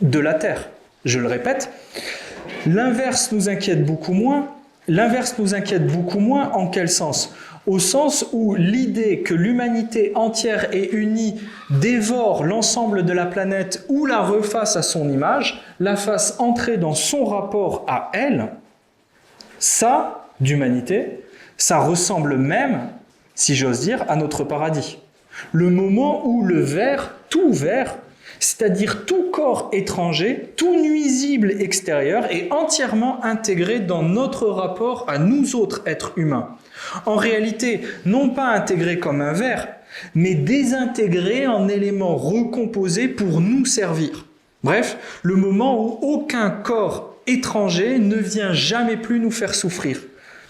de la Terre. Je le répète, l'inverse nous inquiète beaucoup moins. L'inverse nous inquiète beaucoup moins en quel sens ? Au sens où l'idée que l'humanité entière et unie dévore l'ensemble de la planète ou la refasse à son image, la fasse entrer dans son rapport à elle, ça, d'humanité, ça ressemble même, si j'ose dire, à notre paradis. Le moment où le ver, tout ver, c'est-à-dire tout corps étranger, tout nuisible extérieur, est entièrement intégré dans notre rapport à nous autres êtres humains. En réalité, non pas intégré comme un ver, mais désintégré en éléments recomposés pour nous servir. Bref, le moment où aucun corps étranger ne vient jamais plus nous faire souffrir,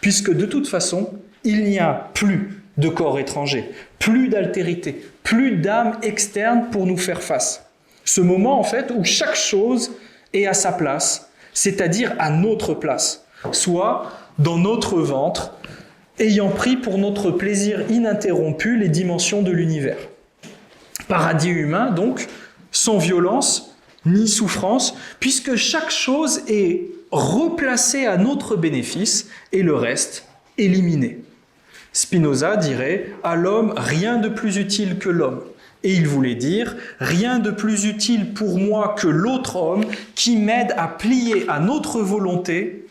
puisque de toute façon, il n'y a plus de corps étranger, plus d'altérité, plus d'âme externe pour nous faire face. Ce moment, en fait, où chaque chose est à sa place, c'est-à-dire à notre place, soit dans notre ventre, ayant pris pour notre plaisir ininterrompu les dimensions de l'univers. Paradis humain, donc, sans violence ni souffrance, puisque chaque chose est replacée à notre bénéfice et le reste éliminé. Spinoza dirait « à l'homme, rien de plus utile que l'homme ». Et il voulait dire « rien de plus utile pour moi que l'autre homme qui m'aide à plier à notre volonté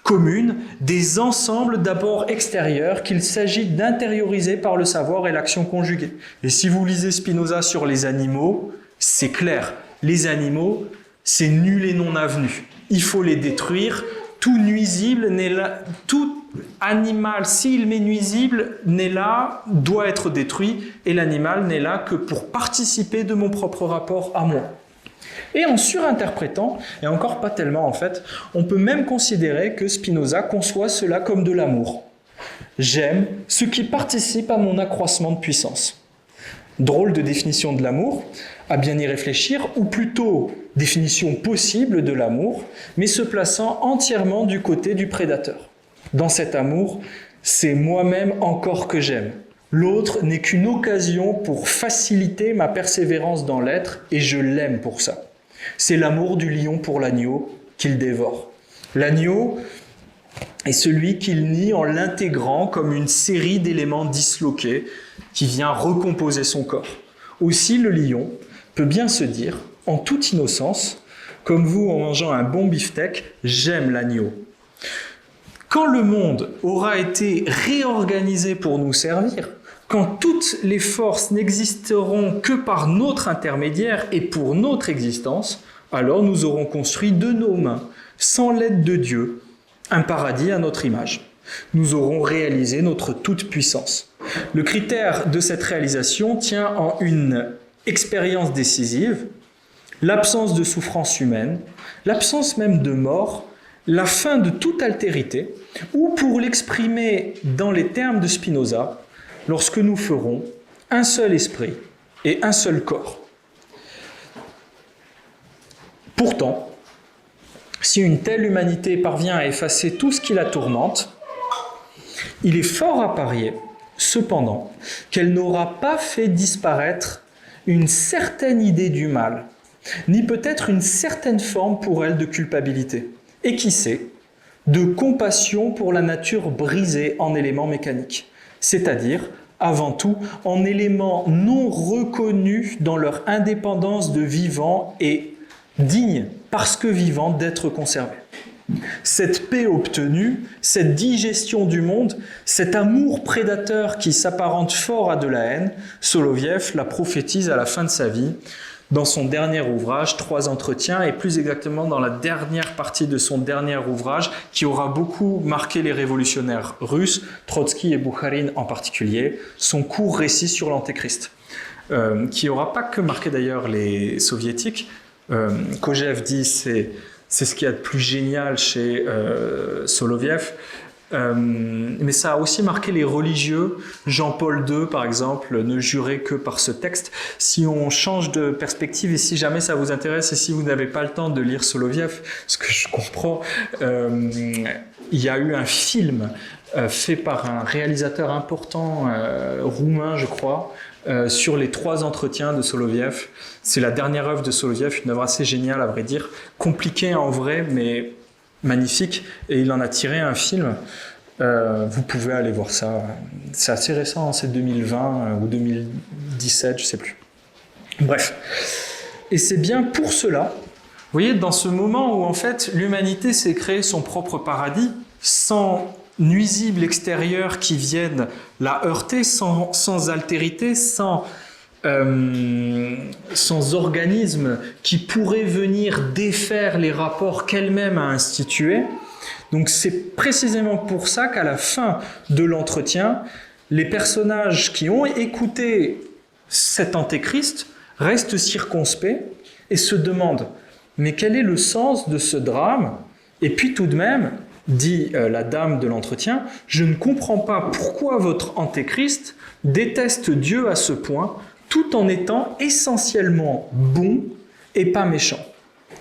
commune des ensembles d'abord extérieurs qu'il s'agit d'intérioriser par le savoir et l'action conjuguée. » Et si vous lisez Spinoza sur les animaux, c'est clair. Les animaux, c'est nul et non avenu. Il faut les détruire. Tout nuisible n'est là, tout animal, s'il m'est nuisible, n'est là, doit être détruit, et l'animal n'est là que pour participer de mon propre rapport à moi. Et en surinterprétant, et encore pas tellement en fait, on peut même considérer que Spinoza conçoit cela comme de l'amour. J'aime ce qui participe à mon accroissement de puissance. Drôle de définition de l'amour, à bien y réfléchir, ou plutôt définition possible de l'amour, mais se plaçant entièrement du côté du prédateur. Dans cet amour, c'est moi-même encore que j'aime. L'autre n'est qu'une occasion pour faciliter ma persévérance dans l'être, et je l'aime pour ça. C'est l'amour du lion pour l'agneau qu'il dévore. L'agneau est celui qu'il nie en l'intégrant comme une série d'éléments disloqués qui vient recomposer son corps. Aussi, le lion peut bien se dire, en toute innocence, comme vous en mangeant un bon beefsteak, j'aime l'agneau. Quand le monde aura été réorganisé pour nous servir, quand toutes les forces n'existeront que par notre intermédiaire et pour notre existence, alors nous aurons construit de nos mains, sans l'aide de Dieu, un paradis à notre image. Nous aurons réalisé notre toute-puissance. Le critère de cette réalisation tient en une expérience décisive, l'absence de souffrance humaine, l'absence même de mort, la fin de toute altérité, ou pour l'exprimer dans les termes de Spinoza, lorsque nous ferons un seul esprit et un seul corps. Pourtant, si une telle humanité parvient à effacer tout ce qui la tourmente, il est fort à parier, cependant, qu'elle n'aura pas fait disparaître une certaine idée du mal, ni peut-être une certaine forme pour elle de culpabilité. Et qui sait, de compassion pour la nature brisée en éléments mécaniques, c'est-à-dire, avant tout, en éléments non reconnus dans leur indépendance de vivants et dignes, parce que vivants, d'être conservés. Cette paix obtenue, cette digestion du monde, cet amour prédateur qui s'apparente fort à de la haine, Soloviev la prophétise à la fin de sa vie, dans son dernier ouvrage, 3 entretiens, et plus exactement dans la dernière partie de son dernier ouvrage, qui aura beaucoup marqué les révolutionnaires russes, Trotsky et Boukharine en particulier, son court récit sur l'Antéchrist, qui n'aura pas que marqué d'ailleurs les soviétiques. Kojève dit c'est ce qu'il y a de plus génial chez Soloviev, mais ça a aussi marqué les religieux. Jean-Paul II, par exemple, ne jurait que par ce texte. Si on change de perspective, et si jamais ça vous intéresse, et si vous n'avez pas le temps de lire Soloviev, ce que je comprends, il y a eu un film fait par un réalisateur important roumain, je crois, sur les 3 entretiens de Soloviev. C'est la dernière œuvre de Soloviev, une œuvre assez géniale à vrai dire, compliquée en vrai, mais magnifique, et il en a tiré un film. Vous pouvez aller voir ça. C'est assez récent, c'est 2020 ou 2017, je ne sais plus. Bref. Et c'est bien pour cela, vous voyez, dans ce moment où en fait l'humanité s'est créée son propre paradis, sans nuisibles extérieurs qui viennent la heurter, sans altérité, sans organisme qui pourrait venir défaire les rapports qu'elle-même a institués. Donc c'est précisément pour ça qu'à la fin de l'entretien, les personnages qui ont écouté cet antéchrist restent circonspects et se demandent « Mais quel est le sens de ce drame ?» Et puis tout de même, dit la dame de l'entretien, « Je ne comprends pas pourquoi votre antéchrist déteste Dieu à ce point, tout en étant essentiellement bon et pas méchant. »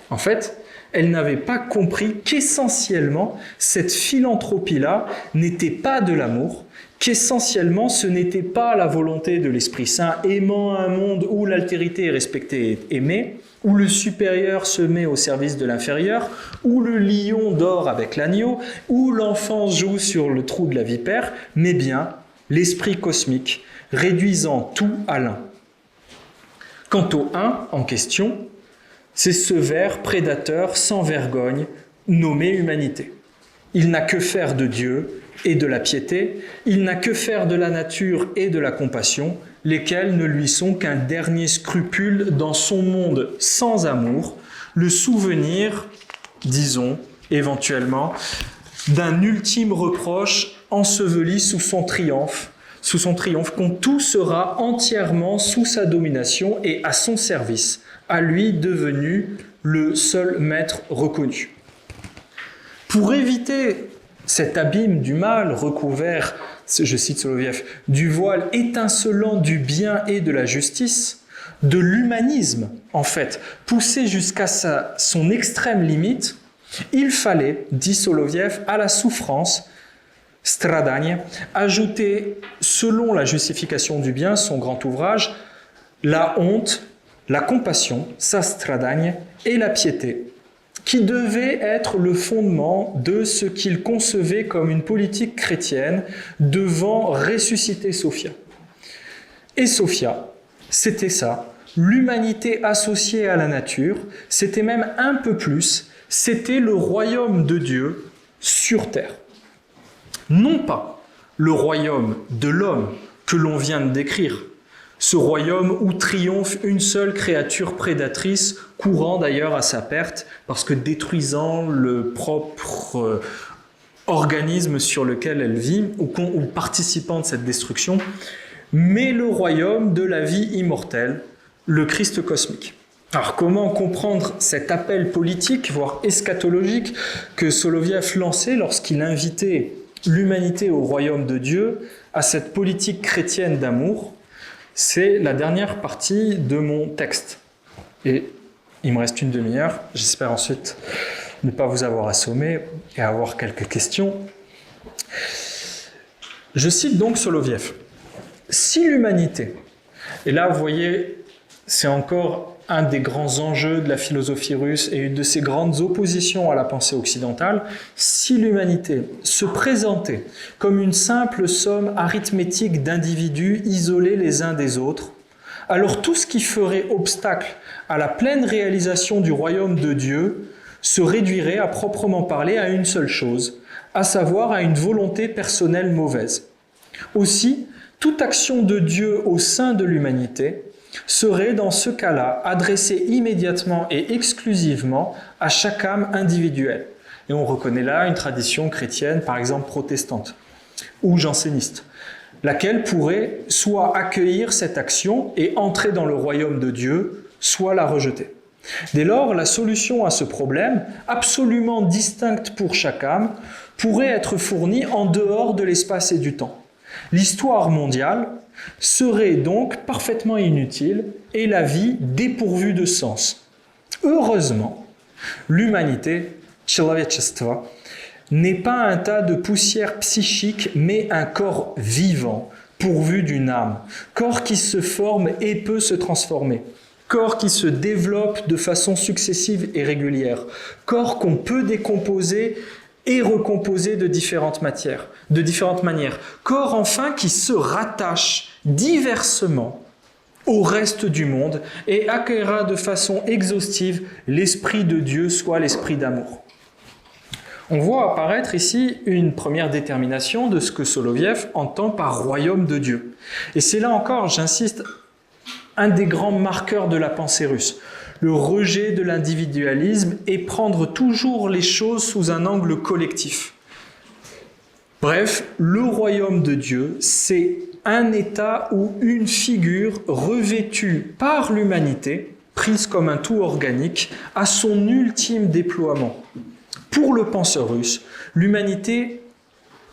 En fait, elle n'avait pas compris qu'essentiellement, cette philanthropie-là n'était pas de l'amour, qu'essentiellement, ce n'était pas la volonté de l'Esprit Saint, aimant un monde où l'altérité est respectée et aimée, où le supérieur se met au service de l'inférieur, où le lion dort avec l'agneau, où l'enfant joue sur le trou de la vipère, mais bien l'esprit cosmique, réduisant tout à l'un. Quant au un en question, c'est ce ver prédateur sans vergogne nommé humanité. Il n'a que faire de Dieu et de la piété, il n'a que faire de la nature et de la compassion, lesquels ne lui sont qu'un dernier scrupule dans son monde sans amour, le souvenir, disons, éventuellement, d'un ultime reproche enseveli sous son triomphe, quand tout sera entièrement sous sa domination et à son service, à lui devenu le seul maître reconnu. Pour éviter cet abîme du mal recouvert, je cite Soloviev, du voile étincelant du bien et de la justice, de l'humanisme en fait, poussé jusqu'à son extrême limite, il fallait, dit Soloviev, à la souffrance, stradanie, ajouter, selon la justification du bien, son grand ouvrage, la honte, la compassion, sastradanie, et la piété, qui devait être le fondement de ce qu'il concevait comme une politique chrétienne devant ressusciter Sophia. Et Sophia, c'était ça, l'humanité associée à la nature, c'était même un peu plus, c'était le royaume de Dieu sur terre. Non pas le royaume de l'homme que l'on vient de décrire, ce royaume où triomphe une seule créature prédatrice, courant d'ailleurs à sa perte, parce que détruisant le propre organisme sur lequel elle vit, ou participant de cette destruction, mais le royaume de la vie immortelle, le Christ cosmique. Alors comment comprendre cet appel politique, voire eschatologique, que Soloviev lançait lorsqu'il invitait l'humanité au royaume de Dieu, à cette politique chrétienne d'amour? C'est la dernière partie de mon texte. Et il me reste une demi-heure. J'espère ensuite ne pas vous avoir assommé et avoir quelques questions. Je cite donc Soloviev. Si l'humanité, et là vous voyez, c'est encore un des grands enjeux de la philosophie russe et une de ses grandes oppositions à la pensée occidentale, si l'humanité se présentait comme une simple somme arithmétique d'individus isolés les uns des autres, alors tout ce qui ferait obstacle à la pleine réalisation du royaume de Dieu se réduirait à proprement parler à une seule chose, à savoir à une volonté personnelle mauvaise. Aussi, toute action de Dieu au sein de l'humanité serait dans ce cas-là adressée immédiatement et exclusivement à chaque âme individuelle. Et on reconnaît là une tradition chrétienne, par exemple protestante ou janséniste, laquelle pourrait soit accueillir cette action et entrer dans le royaume de Dieu, soit la rejeter. Dès lors, la solution à ce problème, absolument distincte pour chaque âme, pourrait être fournie en dehors de l'espace et du temps. L'histoire mondiale serait donc parfaitement inutile et la vie dépourvue de sens. Heureusement, l'humanité, человечество, n'est pas un tas de poussière psychique, mais un corps vivant, pourvu d'une âme, corps qui se forme et peut se transformer, corps qui se développe de façon successive et régulière, corps qu'on peut décomposer et recomposer de différentes manières, corps enfin qui se rattache diversement au reste du monde et accueillera de façon exhaustive l'Esprit de Dieu, soit l'Esprit d'amour. On voit apparaître ici une première détermination de ce que Soloviev entend par royaume de Dieu. Et c'est là encore, j'insiste, un des grands marqueurs de la pensée russe. Le rejet de l'individualisme et prendre toujours les choses sous un angle collectif. Bref, le royaume de Dieu, c'est un état ou une figure revêtue par l'humanité, prise comme un tout organique, à son ultime déploiement. Pour le penseur russe, l'humanité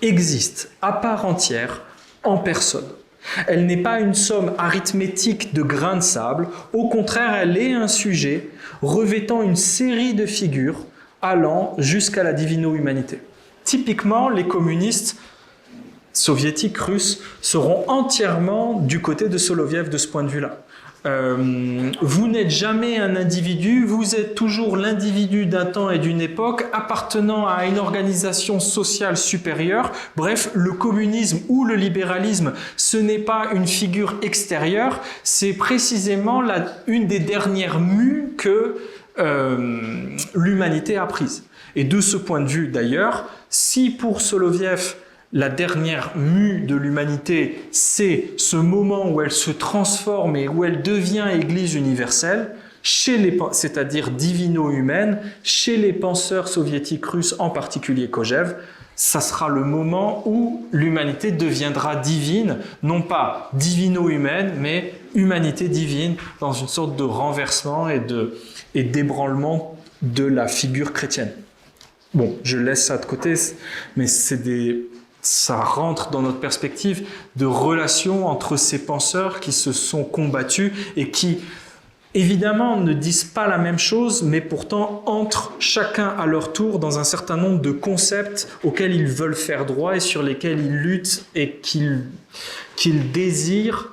existe à part entière, en personne. Elle n'est pas une somme arithmétique de grains de sable, au contraire, elle est un sujet revêtant une série de figures allant jusqu'à la divino-humanité. Typiquement, les communistes soviétiques russes seront entièrement du côté de Soloviev de ce point de vue-là. Vous n'êtes jamais un individu, vous êtes toujours l'individu d'un temps et d'une époque appartenant à une organisation sociale supérieure. Bref, le communisme ou le libéralisme, ce n'est pas une figure extérieure, c'est précisément une des dernières mues que l'humanité a prises. Et de ce point de vue d'ailleurs, si pour Soloviev, la dernière mue de l'humanité, c'est ce moment où elle se transforme et où elle devient Église universelle, c'est-à-dire divino-humaine, chez les penseurs soviétiques russes, en particulier Kojève, ça sera le moment où l'humanité deviendra divine, non pas divino-humaine, mais humanité divine, dans une sorte de renversement et d'ébranlement de la figure chrétienne. Bon, je laisse ça de côté, mais ça rentre dans notre perspective de relation entre ces penseurs qui se sont combattus et qui, évidemment, ne disent pas la même chose, mais pourtant entrent chacun à leur tour dans un certain nombre de concepts auxquels ils veulent faire droit et sur lesquels ils luttent et qu'ils désirent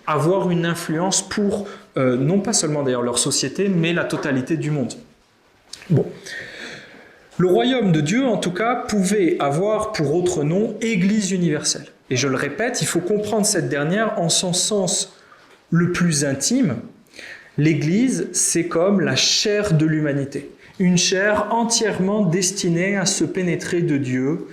avoir une influence pour, non pas seulement d'ailleurs leur société, mais la totalité du monde. Bon. Le royaume de Dieu, en tout cas, pouvait avoir pour autre nom Église universelle. Et je le répète, il faut comprendre cette dernière en son sens le plus intime. L'Église, c'est comme la chair de l'humanité. Une chair entièrement destinée à se pénétrer de Dieu,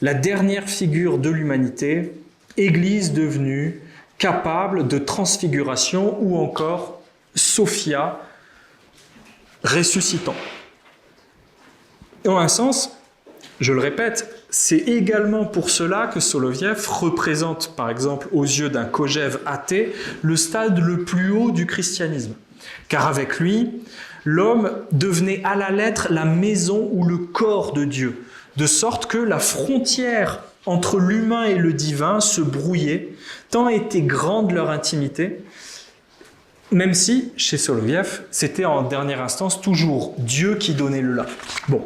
la dernière figure de l'humanité, Église devenue capable de transfiguration ou encore Sophia ressuscitant. En un sens, je le répète, c'est également pour cela que Soloviev représente, par exemple, aux yeux d'un Kojève athée, le stade le plus haut du christianisme. Car avec lui, l'homme devenait à la lettre la maison ou le corps de Dieu, de sorte que la frontière entre l'humain et le divin se brouillait, tant était grande leur intimité, même si, chez Soloviev, c'était en dernière instance toujours Dieu qui donnait le là. Bon.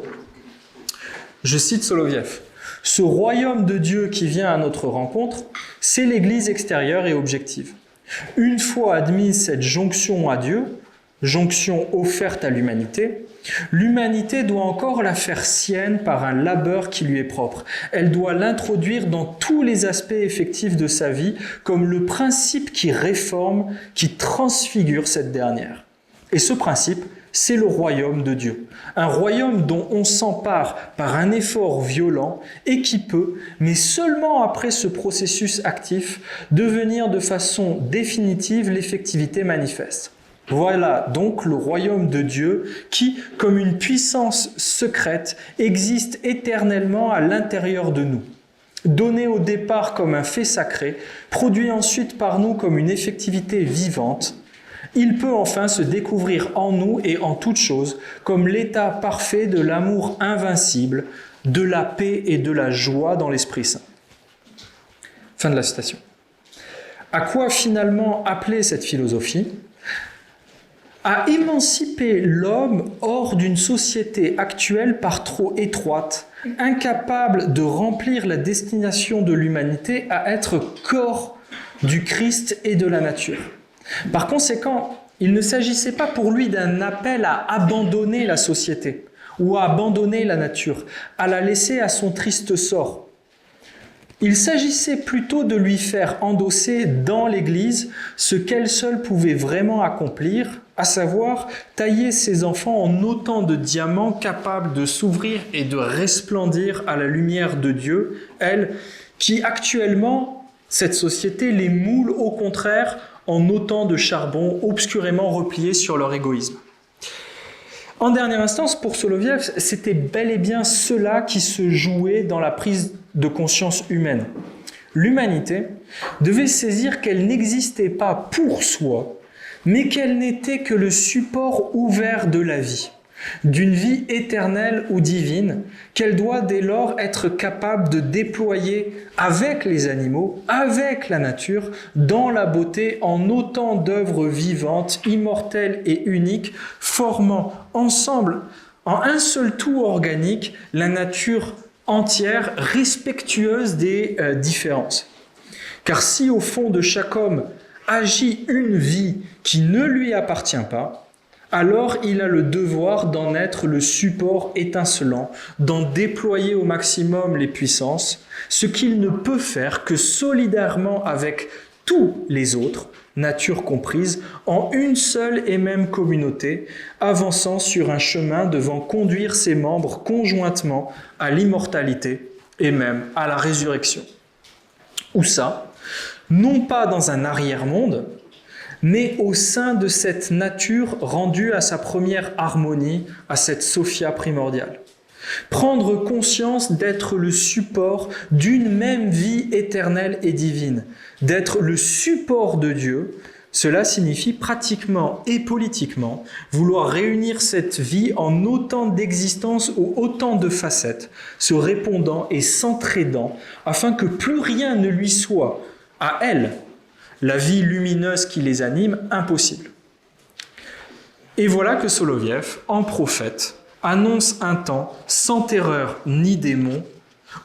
Je cite Soloviev. « Ce royaume de Dieu qui vient à notre rencontre, c'est l'Église extérieure et objective. Une fois admise cette jonction à Dieu, jonction offerte à l'humanité doit encore la faire sienne par un labeur qui lui est propre. Elle doit l'introduire dans tous les aspects effectifs de sa vie comme le principe qui réforme, qui transfigure cette dernière. Et ce principe, c'est le royaume de Dieu. Un royaume dont on s'empare par un effort violent et qui peut, mais seulement après ce processus actif, devenir de façon définitive l'effectivité manifeste. Voilà donc le royaume de Dieu qui, comme une puissance secrète, existe éternellement à l'intérieur de nous. Donné au départ comme un fait sacré, produit ensuite par nous comme une effectivité vivante, il peut enfin se découvrir en nous et en toutes choses comme l'état parfait de l'amour invincible, de la paix et de la joie dans l'Esprit Saint. Fin de la citation. À quoi finalement appeler cette philosophie ? À émanciper l'homme hors d'une société actuelle par trop étroite, incapable de remplir la destination de l'humanité à être corps du Christ et de la nature. Par conséquent, il ne s'agissait pas pour lui d'un appel à abandonner la société ou à abandonner la nature, à la laisser à son triste sort. Il s'agissait plutôt de lui faire endosser dans l'Église ce qu'elle seule pouvait vraiment accomplir, à savoir tailler ses enfants en autant de diamants capables de s'ouvrir et de resplendir à la lumière de Dieu, elle qui actuellement, cette société les moule au contraire en autant de charbon obscurément repliés sur leur égoïsme. En dernière instance, pour Soloviev, c'était bel et bien cela qui se jouait dans la prise de conscience humaine. L'humanité devait saisir qu'elle n'existait pas pour soi, mais qu'elle n'était que le support ouvert de la vie, d'une vie éternelle ou divine, qu'elle doit dès lors être capable de déployer avec les animaux, avec la nature, dans la beauté, en autant d'œuvres vivantes, immortelles et uniques, formant ensemble, en un seul tout organique, la nature entière, respectueuse des différences. Car si au fond de chaque homme agit une vie qui ne lui appartient pas, alors il a le devoir d'en être le support étincelant, d'en déployer au maximum les puissances, ce qu'il ne peut faire que solidairement avec tous les autres, nature comprise, en une seule et même communauté, avançant sur un chemin devant conduire ses membres conjointement à l'immortalité et même à la résurrection. Où ça ? Non pas dans un arrière-monde, mais au sein de cette nature rendue à sa première harmonie, à cette Sophia primordiale. Prendre conscience d'être le support d'une même vie éternelle et divine, d'être le support de Dieu, cela signifie pratiquement et politiquement vouloir réunir cette vie en autant d'existences ou autant de facettes, se répondant et s'entraidant, afin que plus rien ne lui soit, à elle, la vie lumineuse qui les anime, impossible. Et voilà que Soloviev, en prophète, annonce un temps sans terreur ni démon,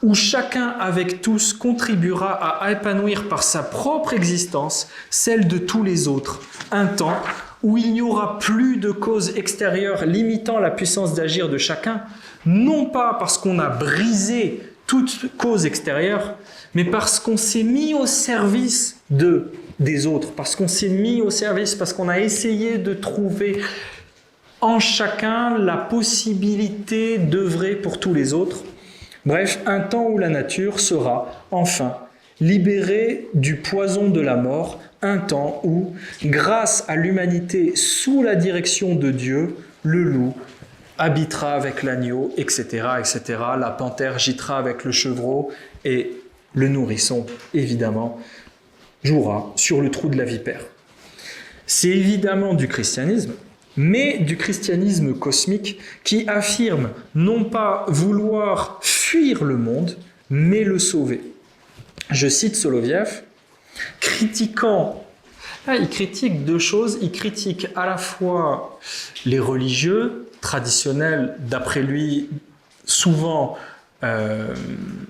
où chacun avec tous contribuera à épanouir par sa propre existence celle de tous les autres, un temps où il n'y aura plus de cause extérieure limitant la puissance d'agir de chacun, non pas parce qu'on a brisé toute cause extérieure, mais parce qu'on s'est mis au service des autres, parce qu'on s'est mis au service, parce qu'on a essayé de trouver en chacun la possibilité d'œuvrer pour tous les autres. Bref, un temps où la nature sera, enfin, libérée du poison de la mort, un temps où, grâce à l'humanité sous la direction de Dieu, le loup habitera avec l'agneau, etc., etc. La panthère gîtera avec le chevreau et le nourrisson, évidemment, jouera sur le trou de la vipère. C'est évidemment du christianisme, mais du christianisme cosmique qui affirme non pas vouloir fuir le monde, mais le sauver. Je cite Soloviev, critiquant, il critique deux choses, il critique à la fois les religieux, traditionnels, d'après lui, souvent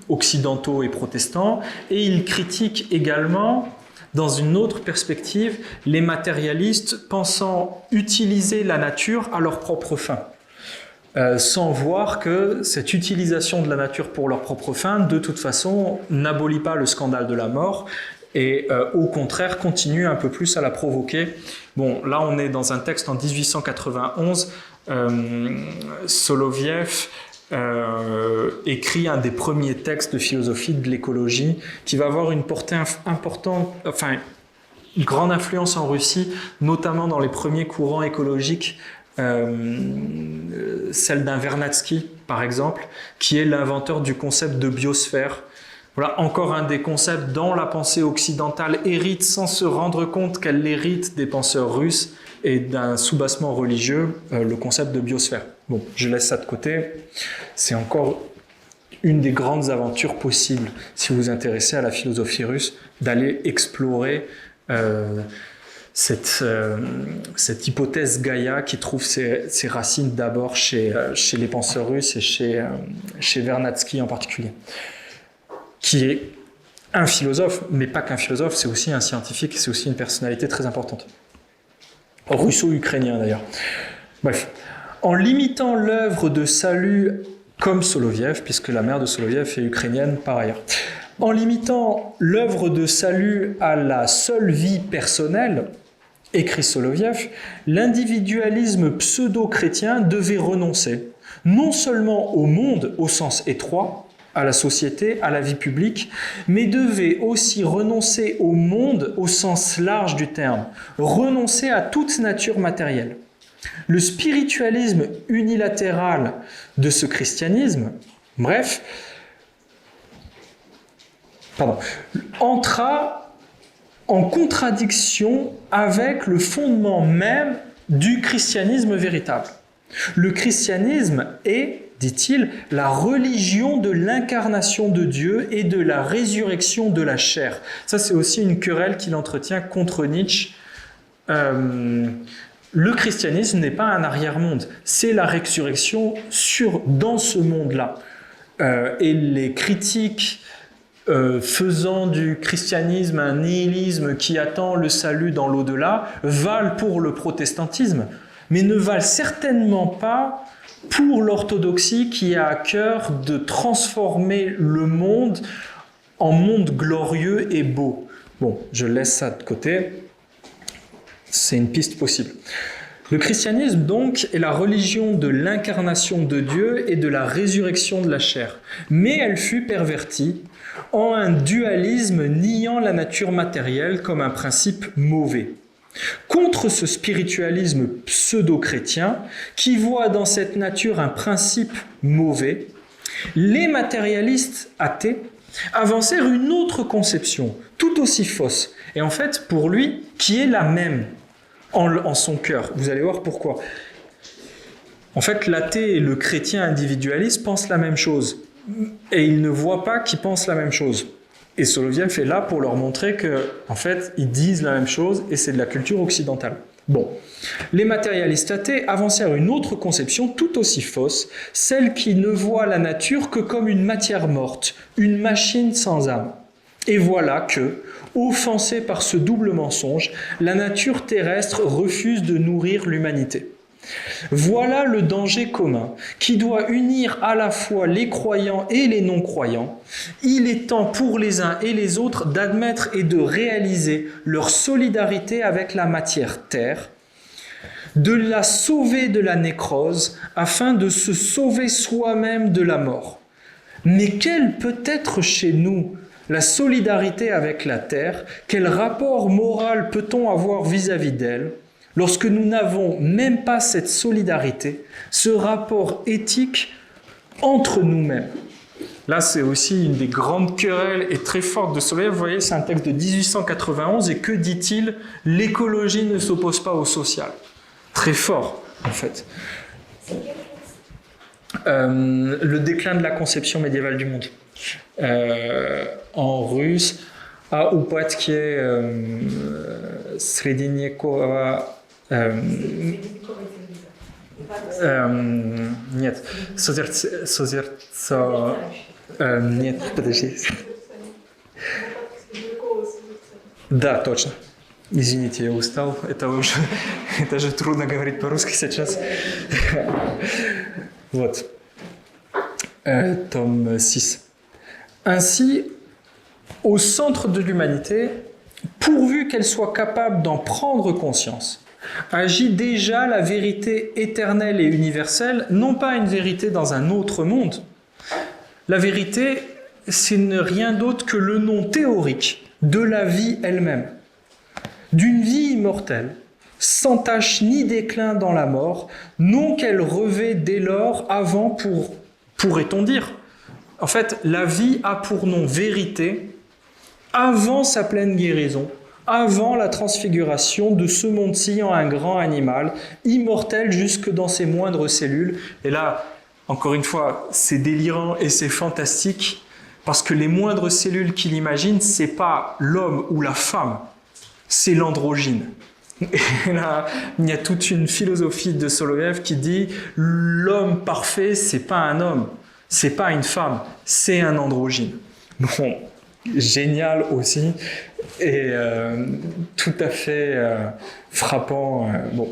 occidentaux et protestants, et il critique également dans une autre perspective, les matérialistes pensant utiliser la nature à leur propre fin. Sans voir que cette utilisation de la nature pour leur propre fin, de toute façon, n'abolit pas le scandale de la mort et au contraire continue un peu plus à la provoquer. Bon, là on est dans un texte en 1891, Soloviev écrit un des premiers textes de philosophie de l'écologie qui va avoir une portée importante, enfin une grande influence en Russie, notamment dans les premiers courants écologiques. Celle d'un Vernadsky, par exemple, qui est l'inventeur du concept de biosphère. Voilà encore un des concepts dont la pensée occidentale hérite sans se rendre compte qu'elle l'hérite des penseurs russes et d'un soubassement religieux, le concept de biosphère. Bon, je laisse ça de côté. C'est encore une des grandes aventures possibles, si vous vous intéressez à la philosophie russe, d'aller explorer cette hypothèse Gaïa qui trouve ses racines d'abord chez les penseurs russes et chez Vernadsky en particulier, qui est un philosophe, mais pas qu'un philosophe, c'est aussi un scientifique, c'est aussi une personnalité très importante. Russo-ukrainien d'ailleurs. Bref, en limitant l'œuvre de salut comme Soloviev, puisque la mère de Soloviev est ukrainienne par ailleurs, en limitant l'œuvre de salut à la seule vie personnelle, écrit Soloviev, l'individualisme pseudo-chrétien devait renoncer non seulement au monde au sens étroit, à la société, à la vie publique, mais devait aussi renoncer au monde au sens large du terme, renoncer à toute nature matérielle. Le spiritualisme unilatéral de ce christianisme, bref, entra en contradiction avec le fondement même du christianisme véritable. Le christianisme est, dit-il, la religion de l'incarnation de Dieu et de la résurrection de la chair. Ça, c'est aussi une querelle qu'il entretient contre Nietzsche. Le christianisme n'est pas un arrière-monde, c'est la résurrection dans ce monde-là. Et les critiques faisant du christianisme un nihilisme qui attend le salut dans l'au-delà valent pour le protestantisme, mais ne valent certainement pas pour l'orthodoxie qui a à cœur de transformer le monde en monde glorieux et beau. Bon, je laisse ça de côté, c'est une piste possible. Le christianisme, donc, est la religion de l'incarnation de Dieu et de la résurrection de la chair. Mais elle fut pervertie en un dualisme niant la nature matérielle comme un principe mauvais. Contre ce spiritualisme pseudo-chrétien, qui voit dans cette nature un principe mauvais, les matérialistes athées avancèrent une autre conception, tout aussi fausse, et en fait, pour lui, qui est la même en son cœur. Vous allez voir pourquoi. En fait, l'athée et le chrétien individualiste pensent la même chose, et ils ne voient pas qu'ils pensent la même chose. Et Soloviev est là pour leur montrer que, en fait, ils disent la même chose, et c'est de la culture occidentale. Bon, les matérialistes athées avancèrent une autre conception tout aussi fausse, celle qui ne voit la nature que comme une matière morte, une machine sans âme. Et voilà que, offensée par ce double mensonge, la nature terrestre refuse de nourrir l'humanité. Voilà le danger commun qui doit unir à la fois les croyants et les non-croyants. Il est temps pour les uns et les autres d'admettre et de réaliser leur solidarité avec la matière terre, de la sauver de la nécrose afin de se sauver soi-même de la mort. Mais quelle peut être chez nous la solidarité avec la terre? Quel rapport moral peut-on avoir vis-à-vis d'elle lorsque nous n'avons même pas cette solidarité, ce rapport éthique entre nous-mêmes? Là, c'est aussi une des grandes querelles et très fortes de Soloviev. Vous voyez, c'est un texte de 1891, et que dit-il? L'écologie ne s'oppose pas au social. Très fort, en fait. Le déclin de la conception médiévale du monde. En russe, a упадке средневекового нет, нет, подожди. Да, точно. Извините, я устал. Это же трудно говорить по-русски сейчас. Вот. Tome 6. Ainsi, au centre de l'humanité, pourvu qu'elle soit capable d'en prendre conscience, agit déjà la vérité éternelle et universelle, non pas une vérité dans un autre monde. La vérité, c'est rien d'autre que le nom théorique de la vie elle-même, d'une vie immortelle, sans tache ni déclin dans la mort, non qu'elle revêt dès lors avant pourrait-on dire. En fait, la vie a pour nom vérité avant sa pleine guérison, avant la transfiguration de ce monde-ci en un grand animal, immortel jusque dans ses moindres cellules. Et là, encore une fois, c'est délirant et c'est fantastique, parce que les moindres cellules qu'il imagine, c'est pas l'homme ou la femme, c'est l'androgyne. Et là, il y a toute une philosophie de Soloviev qui dit l'homme parfait, c'est pas un homme, c'est pas une femme, c'est un androgyne. Bon, génial aussi et tout à fait frappant. Bon,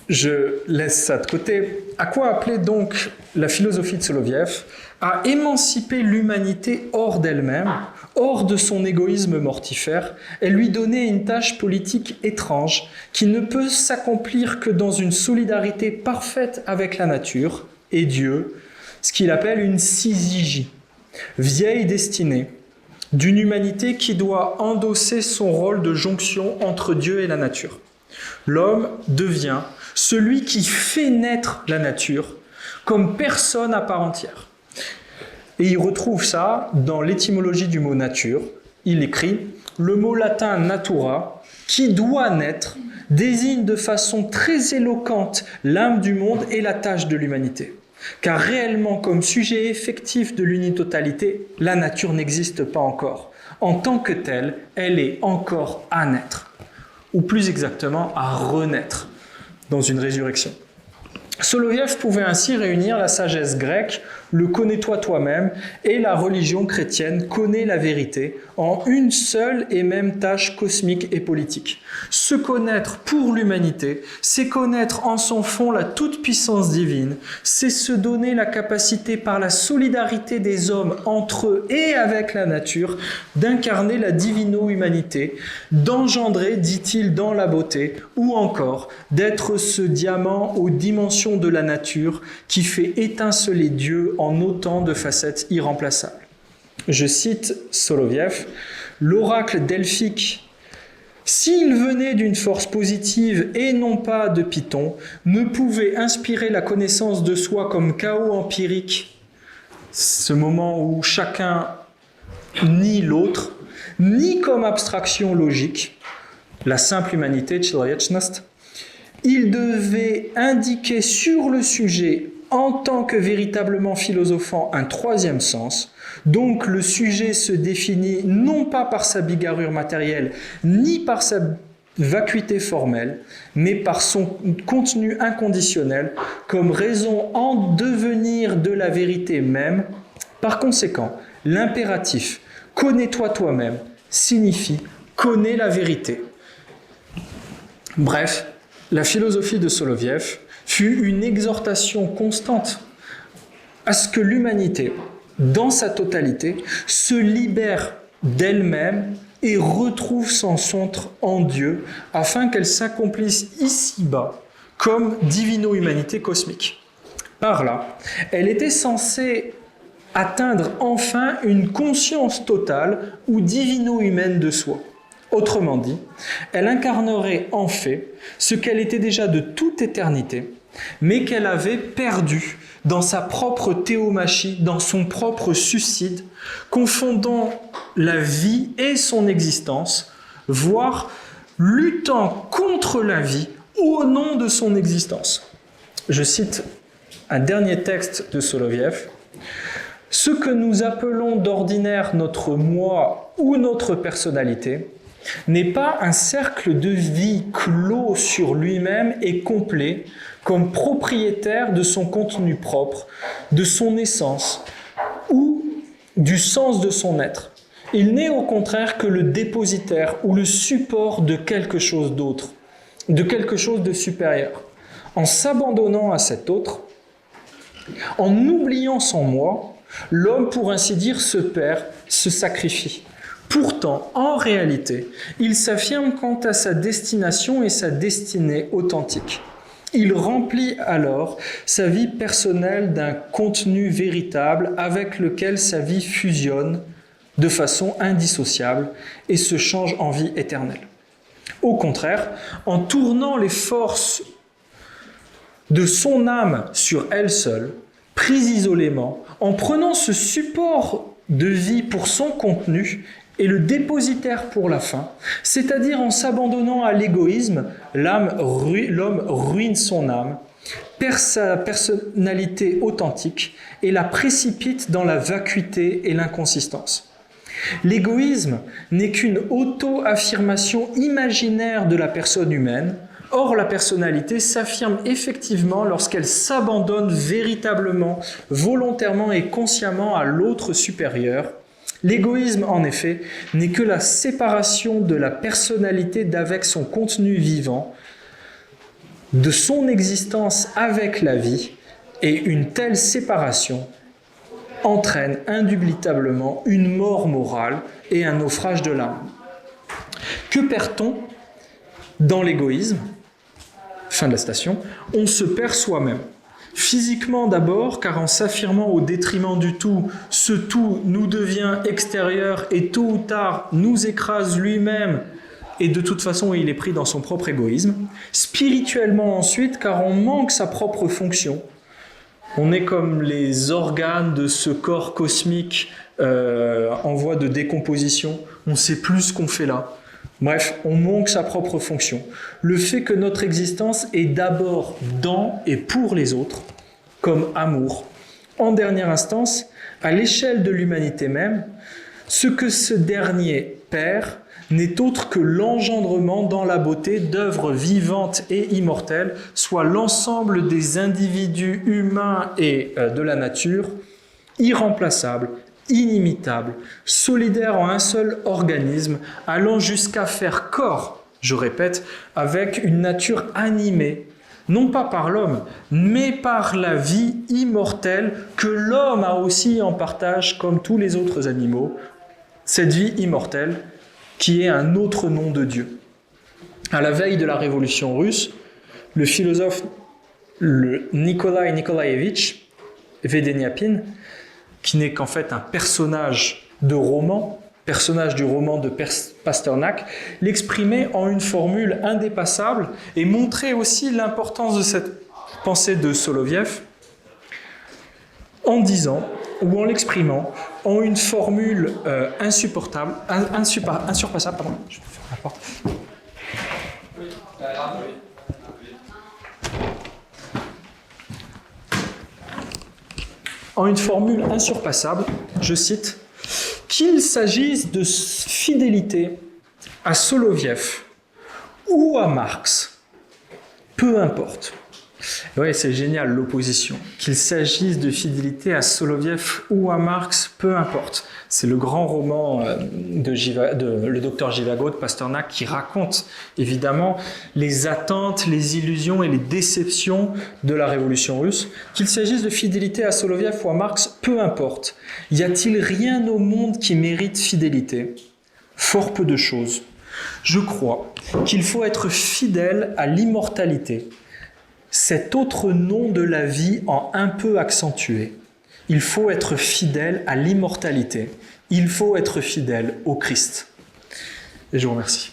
je laisse ça de côté. À quoi appeler donc la philosophie de Soloviev? À émanciper l'humanité hors d'elle-même, hors de son égoïsme mortifère, et lui donner une tâche politique étrange qui ne peut s'accomplir que dans une solidarité parfaite avec la nature et Dieu, ce qu'il appelle une syzygie, vieille destinée, d'une humanité qui doit endosser son rôle de jonction entre Dieu et la nature. L'homme devient celui qui fait naître la nature comme personne à part entière. Et il retrouve ça dans l'étymologie du mot nature. Il écrit « Le mot latin natura, qui doit naître, désigne de façon très éloquente l'âme du monde et la tâche de l'humanité. Car réellement, comme sujet effectif de l'unitotalité, la nature n'existe pas encore. En tant que telle, elle est encore à naître. Ou plus exactement, à renaître dans une résurrection. » Soloviev pouvait ainsi réunir la sagesse grecque, le connais-toi toi-même, et la religion chrétienne, connaît la vérité, en une seule et même tâche cosmique et politique. Se connaître pour l'humanité, c'est connaître en son fond la toute-puissance divine, c'est se donner la capacité par la solidarité des hommes entre eux et avec la nature, d'incarner la divino-humanité, d'engendrer, dit-il, dans la beauté, ou encore d'être ce diamant aux dimensions de la nature qui fait étinceler Dieu en autant de facettes irremplaçables. Je cite Soloviev, « L'oracle delphique, s'il venait d'une force positive et non pas de Python, ne pouvait inspirer la connaissance de soi comme chaos empirique, ce moment où chacun nie l'autre, ni comme abstraction logique, la simple humanité, человечность. Il devait indiquer sur le sujet, en tant que véritablement philosophant, un troisième sens. Donc le sujet se définit non pas par sa bigarrure matérielle, ni par sa vacuité formelle, mais par son contenu inconditionnel, comme raison en devenir de la vérité même. Par conséquent, l'impératif « connais-toi toi-même » signifie « connais la vérité ». Bref, la philosophie de Soloviev fut une exhortation constante à ce que l'humanité, dans sa totalité, se libère d'elle-même et retrouve son centre en Dieu, afin qu'elle s'accomplisse ici-bas comme divino-humanité cosmique. Par là, elle était censée atteindre enfin une conscience totale ou divino-humaine de soi. Autrement dit, elle incarnerait en fait ce qu'elle était déjà de toute éternité, mais qu'elle avait perdu dans sa propre théomachie, dans son propre suicide, confondant la vie et son existence, voire luttant contre la vie au nom de son existence. Je cite un dernier texte de Soloviev. « Ce que nous appelons d'ordinaire notre moi ou notre personnalité n'est pas un cercle de vie clos sur lui-même et complet, comme propriétaire de son contenu propre, de son essence ou du sens de son être. Il n'est au contraire que le dépositaire ou le support de quelque chose d'autre, de quelque chose de supérieur. En s'abandonnant à cet autre, en oubliant son moi, l'homme, pour ainsi dire, se perd, se sacrifie. Pourtant, en réalité, il s'affirme quant à sa destination et sa destinée authentique. Il remplit alors sa vie personnelle d'un contenu véritable avec lequel sa vie fusionne de façon indissociable et se change en vie éternelle. Au contraire, en tournant les forces de son âme sur elle seule, prise isolément, en prenant ce support de vie pour son contenu et le dépositaire pour la fin, c'est-à-dire en s'abandonnant à l'égoïsme, l'homme ruine son âme, perd sa personnalité authentique et la précipite dans la vacuité et l'inconsistance. L'égoïsme n'est qu'une auto-affirmation imaginaire de la personne humaine. Or, la personnalité s'affirme effectivement lorsqu'elle s'abandonne véritablement, volontairement et consciemment à l'autre supérieur. L'égoïsme, en effet, n'est que la séparation de la personnalité d'avec son contenu vivant, de son existence avec la vie, et une telle séparation entraîne indubitablement une mort morale et un naufrage de l'âme. Que perd-on dans l'égoïsme ? Fin de la citation. On se perd soi-même. Physiquement d'abord, car en s'affirmant au détriment du tout, ce tout nous devient extérieur et tôt ou tard nous écrase lui-même et de toute façon il est pris dans son propre égoïsme. Spirituellement ensuite, car on manque sa propre fonction. On est comme les organes de ce corps cosmique en voie de décomposition. On ne sait plus ce qu'on fait là. Bref, on manque sa propre fonction. Le fait que notre existence est d'abord dans et pour les autres, comme amour. En dernière instance, à l'échelle de l'humanité même, ce que ce dernier perd n'est autre que l'engendrement dans la beauté d'œuvres vivantes et immortelles, soit l'ensemble des individus humains et de la nature, irremplaçables, inimitables, solidaires en un seul organisme, allant jusqu'à faire corps, je répète, avec une nature animée, non pas par l'homme, mais par la vie immortelle que l'homme a aussi en partage comme tous les autres animaux, cette vie immortelle qui est un autre nom de Dieu. À la veille de la révolution russe, le philosophe Nikolai Nikolaevitch Vedeniapin, qui n'est qu'en fait un personnage du roman de Pasternak, l'exprimait en une formule indépassable et montrait aussi l'importance de cette pensée de Soloviev en disant, ou en l'exprimant, en une formule insurpassable, pardon, je vais faire la porte. En une formule insurpassable, je cite, « Qu'il s'agisse de fidélité à Soloviev ou à Marx, peu importe. » Oui, c'est génial, l'opposition. Qu'il s'agisse de fidélité à Soloviev ou à Marx, peu importe. C'est le grand roman Le docteur Zhivago de Pasternak qui raconte évidemment les attentes, les illusions et les déceptions de la révolution russe. Qu'il s'agisse de fidélité à Soloviev ou à Marx, peu importe. Y a-t-il rien au monde qui mérite fidélité ? Fort peu de choses. Je crois qu'il faut être fidèle à l'immortalité. Cet autre nom de la vie en un peu accentué. Il faut être fidèle à l'immortalité. Il faut être fidèle au Christ. Et je vous remercie.